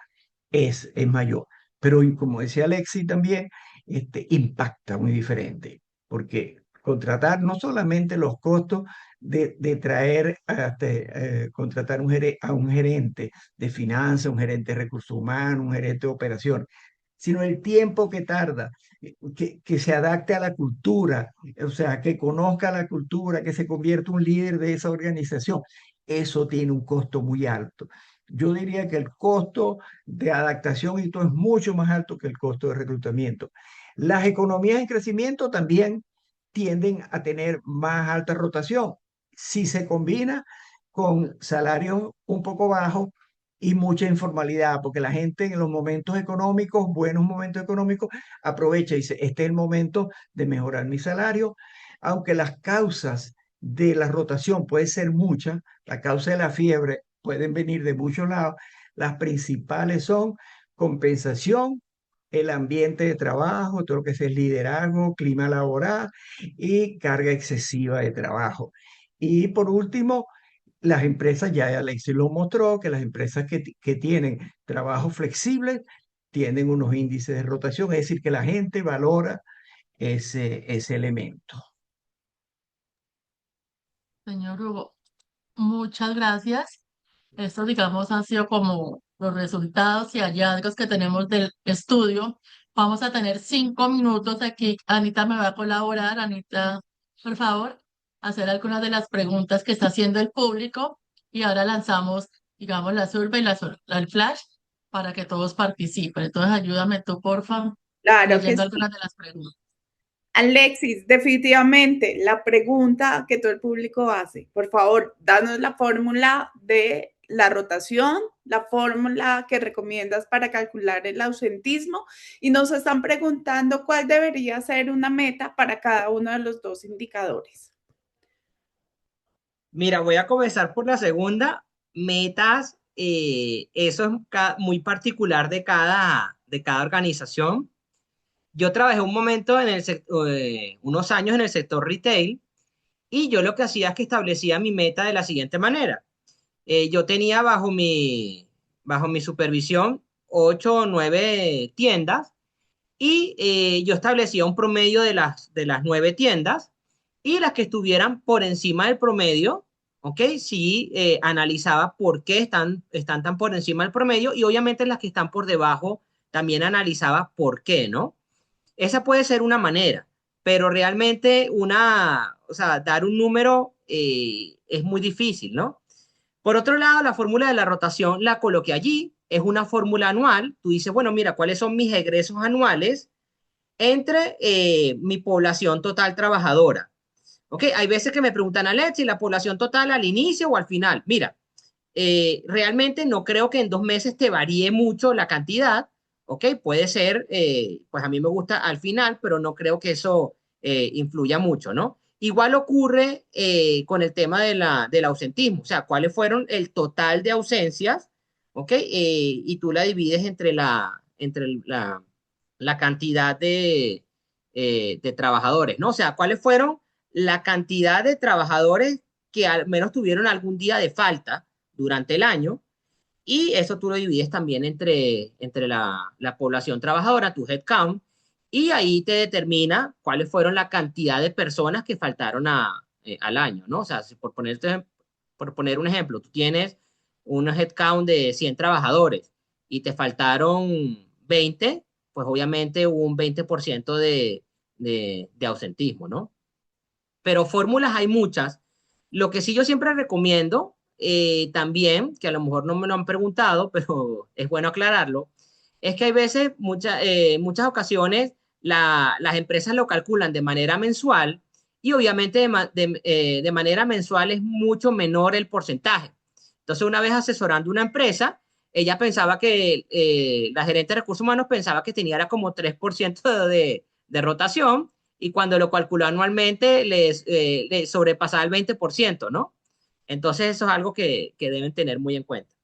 es mayor. Pero y como decía Alexi también, impacta muy diferente, porque contratar no solamente los costos de traer, contratar a un gerente de finanzas, un gerente de recursos humanos, un gerente de operaciones, sino el tiempo que tarda, que se adapte a la cultura, o sea, que conozca la cultura, que se convierta un líder de esa organización. Eso tiene un costo muy alto. Yo diría que el costo de adaptación y todo es mucho más alto que el costo de reclutamiento. Las economías en crecimiento también tienden a tener más alta rotación si se combina con salarios un poco bajos y mucha informalidad, porque la gente en los momentos económicos, buenos momentos económicos, aprovecha y dice, este es el momento de mejorar mi salario, aunque las causas de la rotación pueden ser muchas, la causa de la fiebre pueden venir de muchos lados, las principales son compensación, el ambiente de trabajo, todo lo que es el liderazgo, clima laboral y carga excesiva de trabajo. Y por último, las empresas, ya Alexis lo mostró, que las empresas que tienen trabajo flexible tienen unos índices de rotación, es decir, que la gente valora ese elemento. Señor Hugo, muchas gracias. Estos, digamos, han sido como los resultados y hallazgos que tenemos del estudio. Vamos a tener 5 minutos aquí. Anita me va a colaborar. Anita, por favor, hacer algunas de las preguntas que está haciendo el público. Y ahora lanzamos, digamos, la survey, el flash, para que todos participen. Entonces, ayúdame tú, porfa, Claro que leyendo sí. algunas de las preguntas. Alexis, definitivamente, la pregunta que todo el público hace, por favor, danos la fórmula de la rotación, la fórmula que recomiendas para calcular el ausentismo y nos están preguntando cuál debería ser una meta para cada uno de los dos indicadores. Mira, voy a comenzar por la segunda. Metas, eso es muy particular de cada organización. Yo trabajé un momento en unos años en el sector retail y yo lo que hacía es que establecía mi meta de la siguiente manera. Yo tenía bajo mi supervisión 8 o 9 tiendas y yo establecía un promedio de las 9 tiendas y las que estuvieran por encima del promedio, ¿ok? Sí, analizaba por qué están tan por encima del promedio y obviamente las que están por debajo también analizaba por qué, ¿no? Esa puede ser una manera, pero realmente o sea, dar un número es muy difícil, ¿no? Por otro lado, la fórmula de la rotación la coloqué allí, es una fórmula anual. Tú dices, bueno, mira, ¿cuáles son mis egresos anuales entre mi población total trabajadora? ¿Ok? Hay veces que me preguntan, Alex, si la población total al inicio o al final. Mira, realmente no creo que en 2 meses te varíe mucho la cantidad, ¿ok? Puede ser, pues a mí me gusta al final, pero no creo que eso influya mucho, ¿no? Igual ocurre con el tema del ausentismo, o sea, cuáles fueron el total de ausencias, ¿ok? Y tú la divides entre la cantidad de trabajadores, ¿no? O sea, cuáles fueron la cantidad de trabajadores que al menos tuvieron algún día de falta durante el año y eso tú lo divides también entre la población trabajadora, tu headcount, y ahí te determina cuáles fueron la cantidad de personas que faltaron al año, ¿no? O sea, si por poner un ejemplo, tú tienes un headcount de 100 trabajadores y te faltaron 20, pues obviamente hubo un 20% de ausentismo, ¿no? Pero fórmulas hay muchas. Lo que sí yo siempre recomiendo, también, que a lo mejor no me lo han preguntado, pero es bueno aclararlo, es que hay veces, muchas ocasiones, las empresas lo calculan de manera mensual y obviamente de manera mensual es mucho menor el porcentaje. Entonces, una vez asesorando una empresa, ella pensaba que, la gerente de recursos humanos pensaba que tenía era como 3% de rotación y cuando lo calculó anualmente les sobrepasaba el 20%, ¿no? Entonces eso es algo que deben tener muy en cuenta.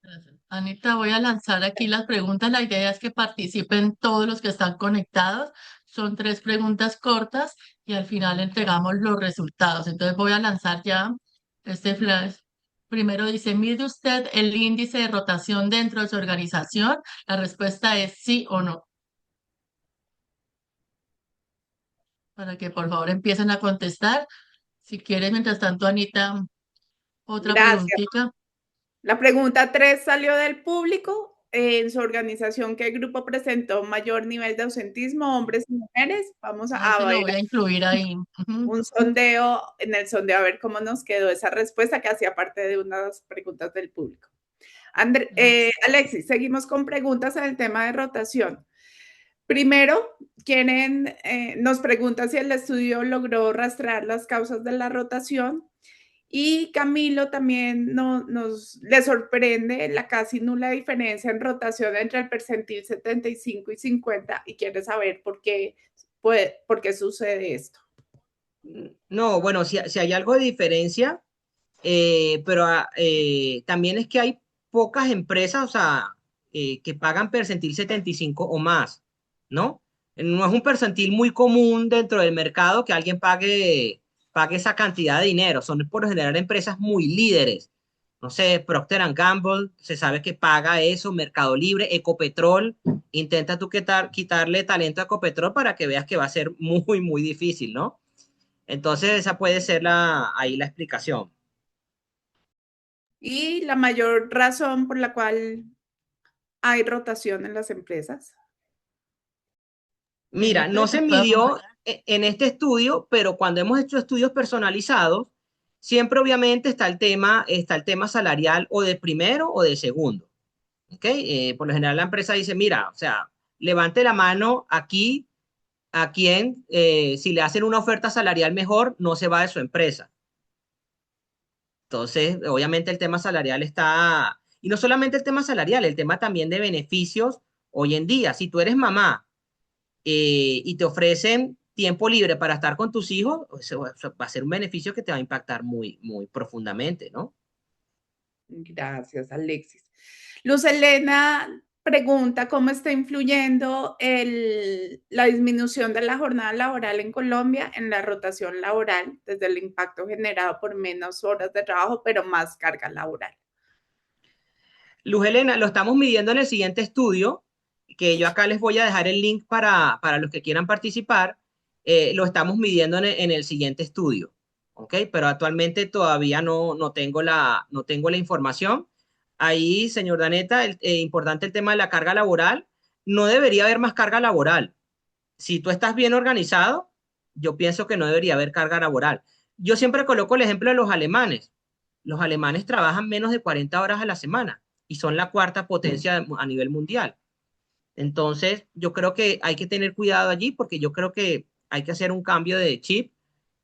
Gracias. Anita, voy a lanzar aquí las preguntas. La idea es que participen todos los que están conectados. Son 3 preguntas cortas y al final entregamos los resultados. Entonces voy a lanzar ya este flash. Primero dice, ¿mide usted el índice de rotación dentro de su organización? La respuesta es sí o no. Para que por favor empiecen a contestar. Si quieres, mientras tanto, Anita, otra Gracias. preguntita. La pregunta 3 salió del público. En su organización, ¿qué grupo presentó mayor nivel de ausentismo, hombres y mujeres? Vamos A a ese lo ver voy a incluir ahí. Ujú. un sondeo, en el sondeo a ver cómo nos quedó esa respuesta que hacía parte de unas preguntas del público. Alexis, seguimos con preguntas en el tema de rotación. Primero, nos pregunta si el estudio logró rastrear las causas de la rotación y Camilo también le sorprende la casi nula diferencia en rotación entre el percentil 75 y 50 y quiere saber por qué sucede esto. No, bueno, si hay algo de diferencia, pero también es que hay pocas empresas, o sea, que pagan percentil 75 o más, ¿no? No es un percentil muy común dentro del mercado que alguien pague esa cantidad de dinero. Son por lo general empresas muy líderes. No sé, Procter Gamble, se sabe que paga eso, Mercado Libre, Ecopetrol. Intenta tú quitarle talento a Ecopetrol para que veas que va a ser muy, muy difícil, ¿no? Entonces, esa puede ser ahí la explicación. Y la mayor razón por la cual hay rotación en las empresas. Mira, Yo no creo que se puede midió acompañar. en este estudio, pero cuando hemos hecho estudios personalizados, siempre obviamente está el tema salarial o de primero o de segundo. ¿ok? Por lo general la empresa dice, mira, o sea, levante la mano aquí a quien, si le hacen una oferta salarial mejor, no se va de su empresa. Entonces, obviamente el tema salarial está, y no solamente el tema salarial, el tema también de beneficios hoy en día. Si tú eres mamá y te ofrecen tiempo libre para estar con tus hijos, eso va a ser un beneficio que te va a impactar muy, muy profundamente, ¿no? Gracias, Alexis. Luz Elena pregunta cómo está influyendo la disminución de la jornada laboral en Colombia en la rotación laboral, desde el impacto generado por menos horas de trabajo, pero más carga laboral. Luz Helena, lo estamos midiendo en el siguiente estudio, que yo acá les voy a dejar el link para los que quieran participar. Lo estamos midiendo en el siguiente estudio, ¿ok? Pero actualmente todavía no tengo la información. Ahí, señor Daneta, importante el tema de la carga laboral. No debería haber más carga laboral. Si tú estás bien organizado, yo pienso que no debería haber carga laboral. Yo siempre coloco el ejemplo de los alemanes. Los alemanes trabajan menos de 40 horas a la semana y son la cuarta potencia a nivel mundial. Entonces, yo creo que hay que tener cuidado allí porque yo creo que hay que hacer un cambio de chip.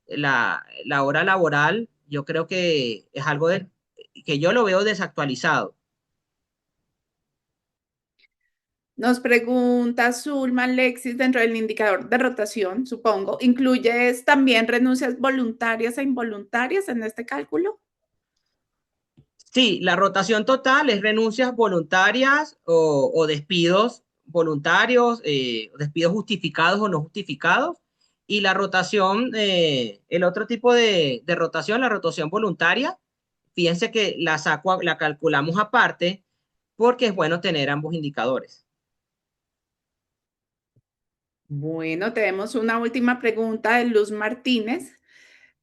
La hora laboral, yo creo que es algo que yo lo veo desactualizado. Nos pregunta Zulma Alexis, dentro del indicador de rotación, supongo, ¿incluyes también renuncias voluntarias e involuntarias en este cálculo? Sí, la rotación total es renuncias voluntarias o despidos voluntarios, despidos justificados o no justificados. Y la rotación, el otro tipo de rotación, la rotación voluntaria, fíjense que la calculamos aparte porque es bueno tener ambos indicadores. Bueno, tenemos una última pregunta de Luz Martínez.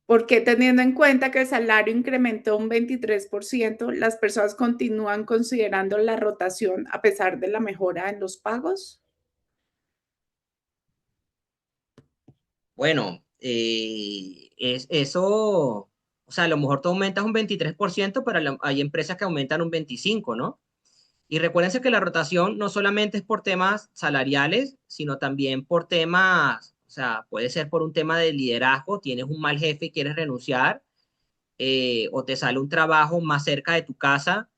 ¿Por qué teniendo en cuenta que el salario incrementó un 23%, las personas continúan considerando la rotación a pesar de la mejora en los pagos? Bueno, eso, o sea, a lo mejor tú aumentas un 23%, pero hay empresas que aumentan un 25%, ¿no? Y recuérdense que la rotación no solamente es por temas salariales, sino también por temas, o sea, puede ser por un tema de liderazgo, tienes un mal jefe y quieres renunciar, o te sale un trabajo más cerca de tu casa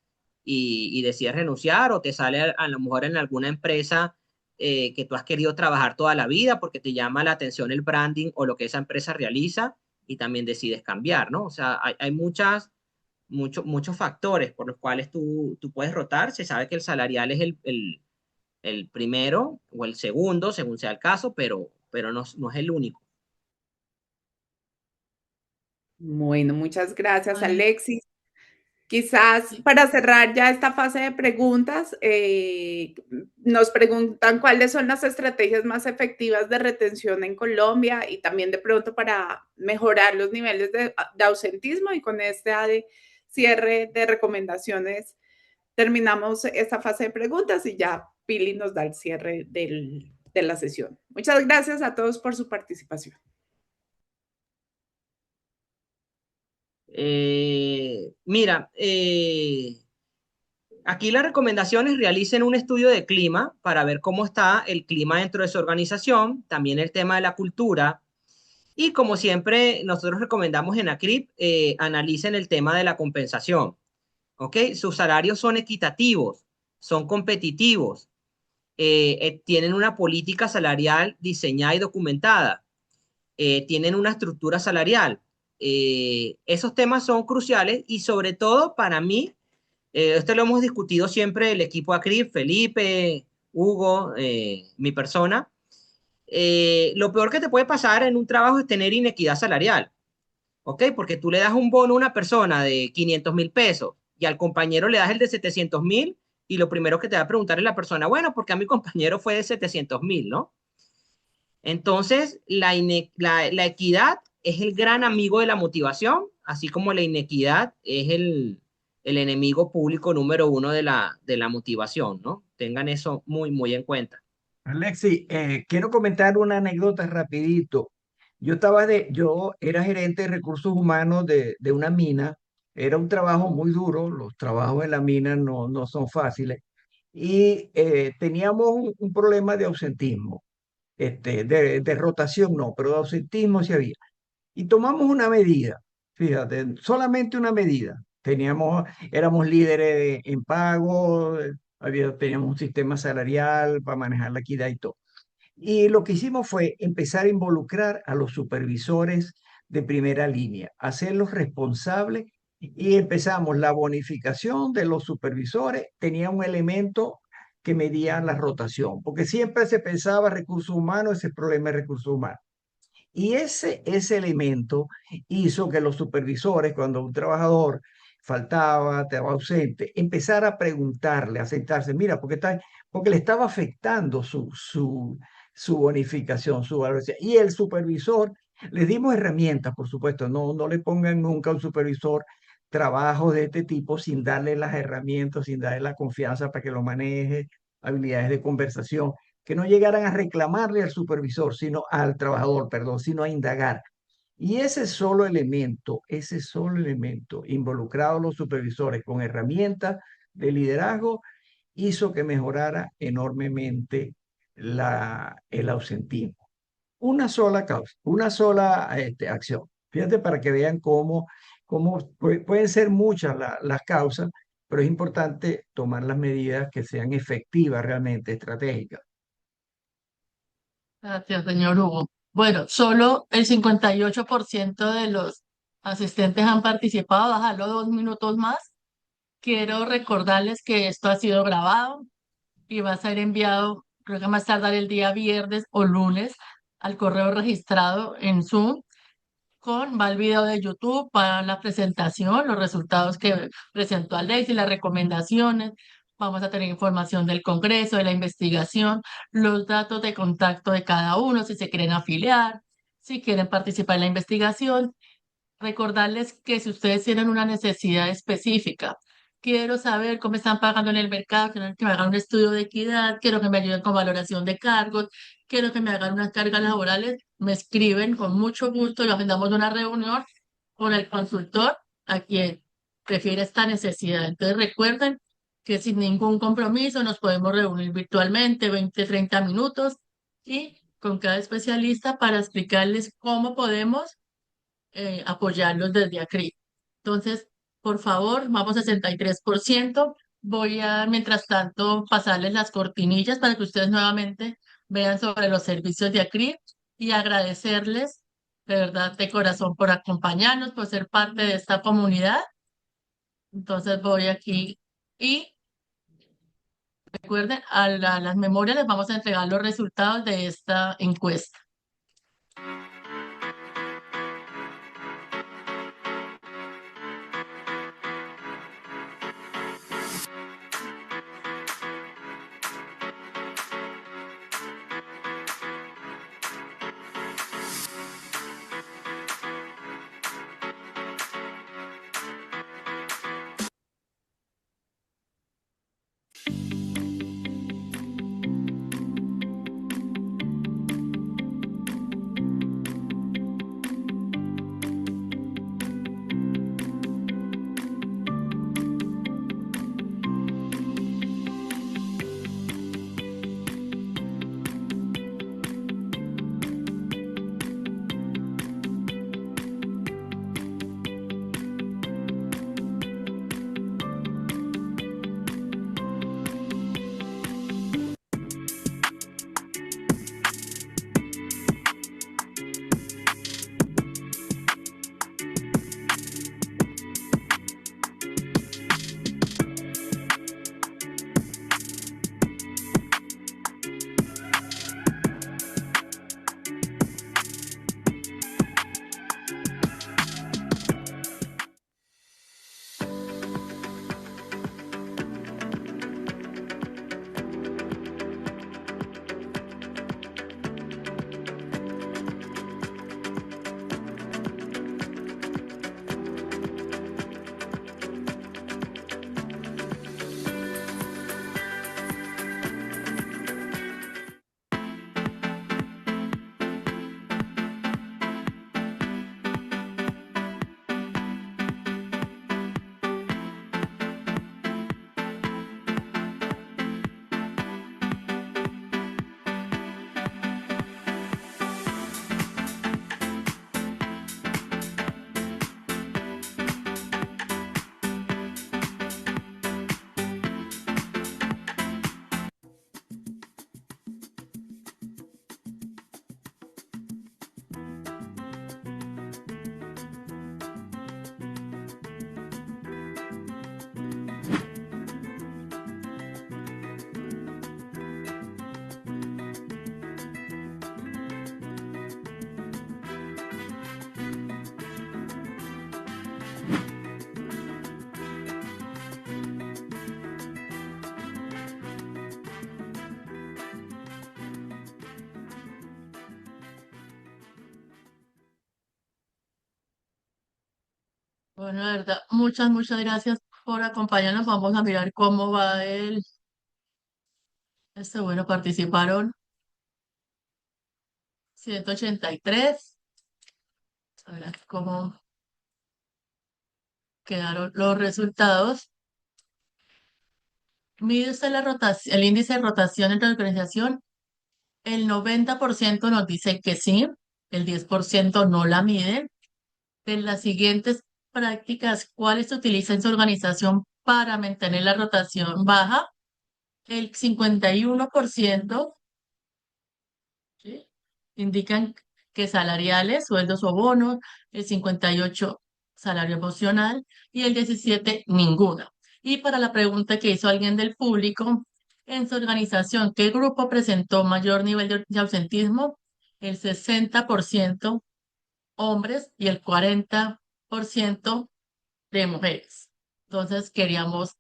y decides renunciar, o te sale a lo mejor en alguna empresa que tú has querido trabajar toda la vida porque te llama la atención el branding o lo que esa empresa realiza y también decides cambiar, ¿no? O sea, hay muchos factores por los cuales tú puedes rotar. Se sabe que el salarial es el primero o el segundo, según sea el caso, pero no es el único. Bueno, muchas gracias, Bueno, Alexis. Quizás sí, para cerrar ya esta fase de preguntas, nos preguntan cuáles son las estrategias más efectivas de retención en Colombia y también de pronto para mejorar los niveles de ausentismo y con este de cierre de recomendaciones terminamos esta fase de preguntas y ya Pili nos da el cierre de la sesión. Muchas gracias a todos por su participación. Mira, aquí las recomendaciones realicen un estudio de clima para ver cómo está el clima dentro de su organización, también el tema de la cultura. Y como siempre, nosotros recomendamos en ACRIP, analicen el tema de la compensación. ¿Ok? Sus salarios son equitativos, son competitivos, tienen una política salarial diseñada y documentada, tienen una estructura salarial. Esos temas son cruciales y sobre todo para mí, esto lo hemos discutido siempre el equipo ACRIP, Felipe, Hugo, mi persona. Lo peor que te puede pasar en un trabajo es tener inequidad salarial. ¿Ok? Porque tú le das un bono a una persona de 500.000 pesos y al compañero le das el de 700.000 y lo primero que te va a preguntar es la persona, bueno, porque a mi compañero fue de 700.000, ¿no? Entonces, la equidad es el gran amigo de la motivación, así como la inequidad es el enemigo público número uno de la motivación, ¿no? Tengan eso muy, muy en cuenta. Alexi, quiero comentar una anécdota rapidito. Yo era gerente de recursos humanos de una mina. Era un trabajo muy duro. Los trabajos en la mina no son fáciles. y teníamos un problema de ausentismo, de rotación no, pero de ausentismo sí había. Y tomamos una medida, fíjate, solamente una medida. Éramos líderes en pago, teníamos un sistema salarial para manejar la equidad y todo. Y lo que hicimos fue empezar a involucrar a los supervisores de primera línea, hacerlos responsables y empezamos la bonificación de los supervisores. Tenía un elemento que medía la rotación, porque siempre se pensaba recursos humanos, ese problema de recursos humanos. Y ese elemento hizo que los supervisores, cuando un trabajador faltaba, estaba ausente, empezara a preguntarle, a sentarse, mira, porque le estaba afectando su bonificación, su valoración. Y el supervisor, les dimos herramientas, por supuesto, no le pongan nunca a un supervisor trabajo de este tipo sin darle las herramientas, sin darle la confianza para que lo maneje, habilidades de conversación, que no llegaran a reclamarle al supervisor, sino al trabajador, perdón, sino a indagar. Y ese solo elemento, involucrado a los supervisores con herramientas de liderazgo, hizo que mejorara enormemente el ausentismo. Una sola causa, una sola acción. Fíjate para que vean cómo pueden ser muchas las causas, pero es importante tomar las medidas que sean efectivas realmente, estratégicas. Gracias, señor Hugo. Bueno, solo el 58% de los asistentes han participado. Bájalo 2 minutos más. Quiero recordarles que esto ha sido grabado y va a ser enviado, creo que más tardar el día viernes o lunes, al correo registrado en Zoom. Va el video de YouTube para la presentación, los resultados que presentó Alex y las recomendaciones. Vamos a tener información del Congreso, de la investigación, los datos de contacto de cada uno, si se quieren afiliar, si quieren participar en la investigación. Recordarles que si ustedes tienen una necesidad específica, quiero saber cómo están pagando en el mercado, quiero que me hagan un estudio de equidad, quiero que me ayuden con valoración de cargos, quiero que me hagan unas cargas laborales, me escriben con mucho gusto y agendamos una reunión con el consultor a quien prefiere esta necesidad. Entonces recuerden que sin ningún compromiso nos podemos reunir virtualmente 20, 30 minutos y con cada especialista para explicarles cómo podemos apoyarlos desde ACRI. Entonces, por favor, vamos a 63%. Voy a, mientras tanto, pasarles las cortinillas para que ustedes nuevamente vean sobre los servicios de ACRI y agradecerles de verdad de corazón por acompañarnos, por ser parte de esta comunidad. Entonces voy aquí y recuerden, a las memorias les vamos a entregar los resultados de esta encuesta. Bueno, de verdad, muchas gracias por acompañarnos. Vamos a mirar cómo va bueno, participaron 183. A ver aquí cómo quedaron los resultados. Mide usted la rotación, el índice de rotación en la organización. El 90% nos dice que sí, el 10% no la mide. De las siguientes prácticas, ¿cuáles se utiliza en su organización para mantener la rotación baja? El 51%, ¿sí?, indican que salariales, sueldos o bonos, el 58% salario emocional y el 17% ninguna. Y para la pregunta que hizo alguien del público, en su organización, ¿qué grupo presentó mayor nivel de ausentismo? El 60% hombres y el 40% de mujeres. Entonces, queríamos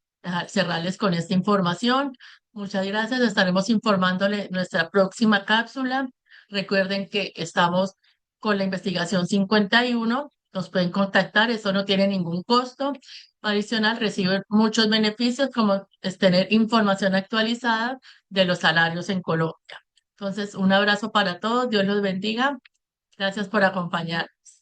cerrarles con esta información. Muchas gracias. Estaremos informándole nuestra próxima cápsula. Recuerden que estamos con la investigación 51. Nos pueden contactar. Eso no tiene ningún costo adicional. Reciben muchos beneficios como es tener información actualizada de los salarios en Colombia. Entonces, un abrazo para todos. Dios los bendiga. Gracias por acompañarnos.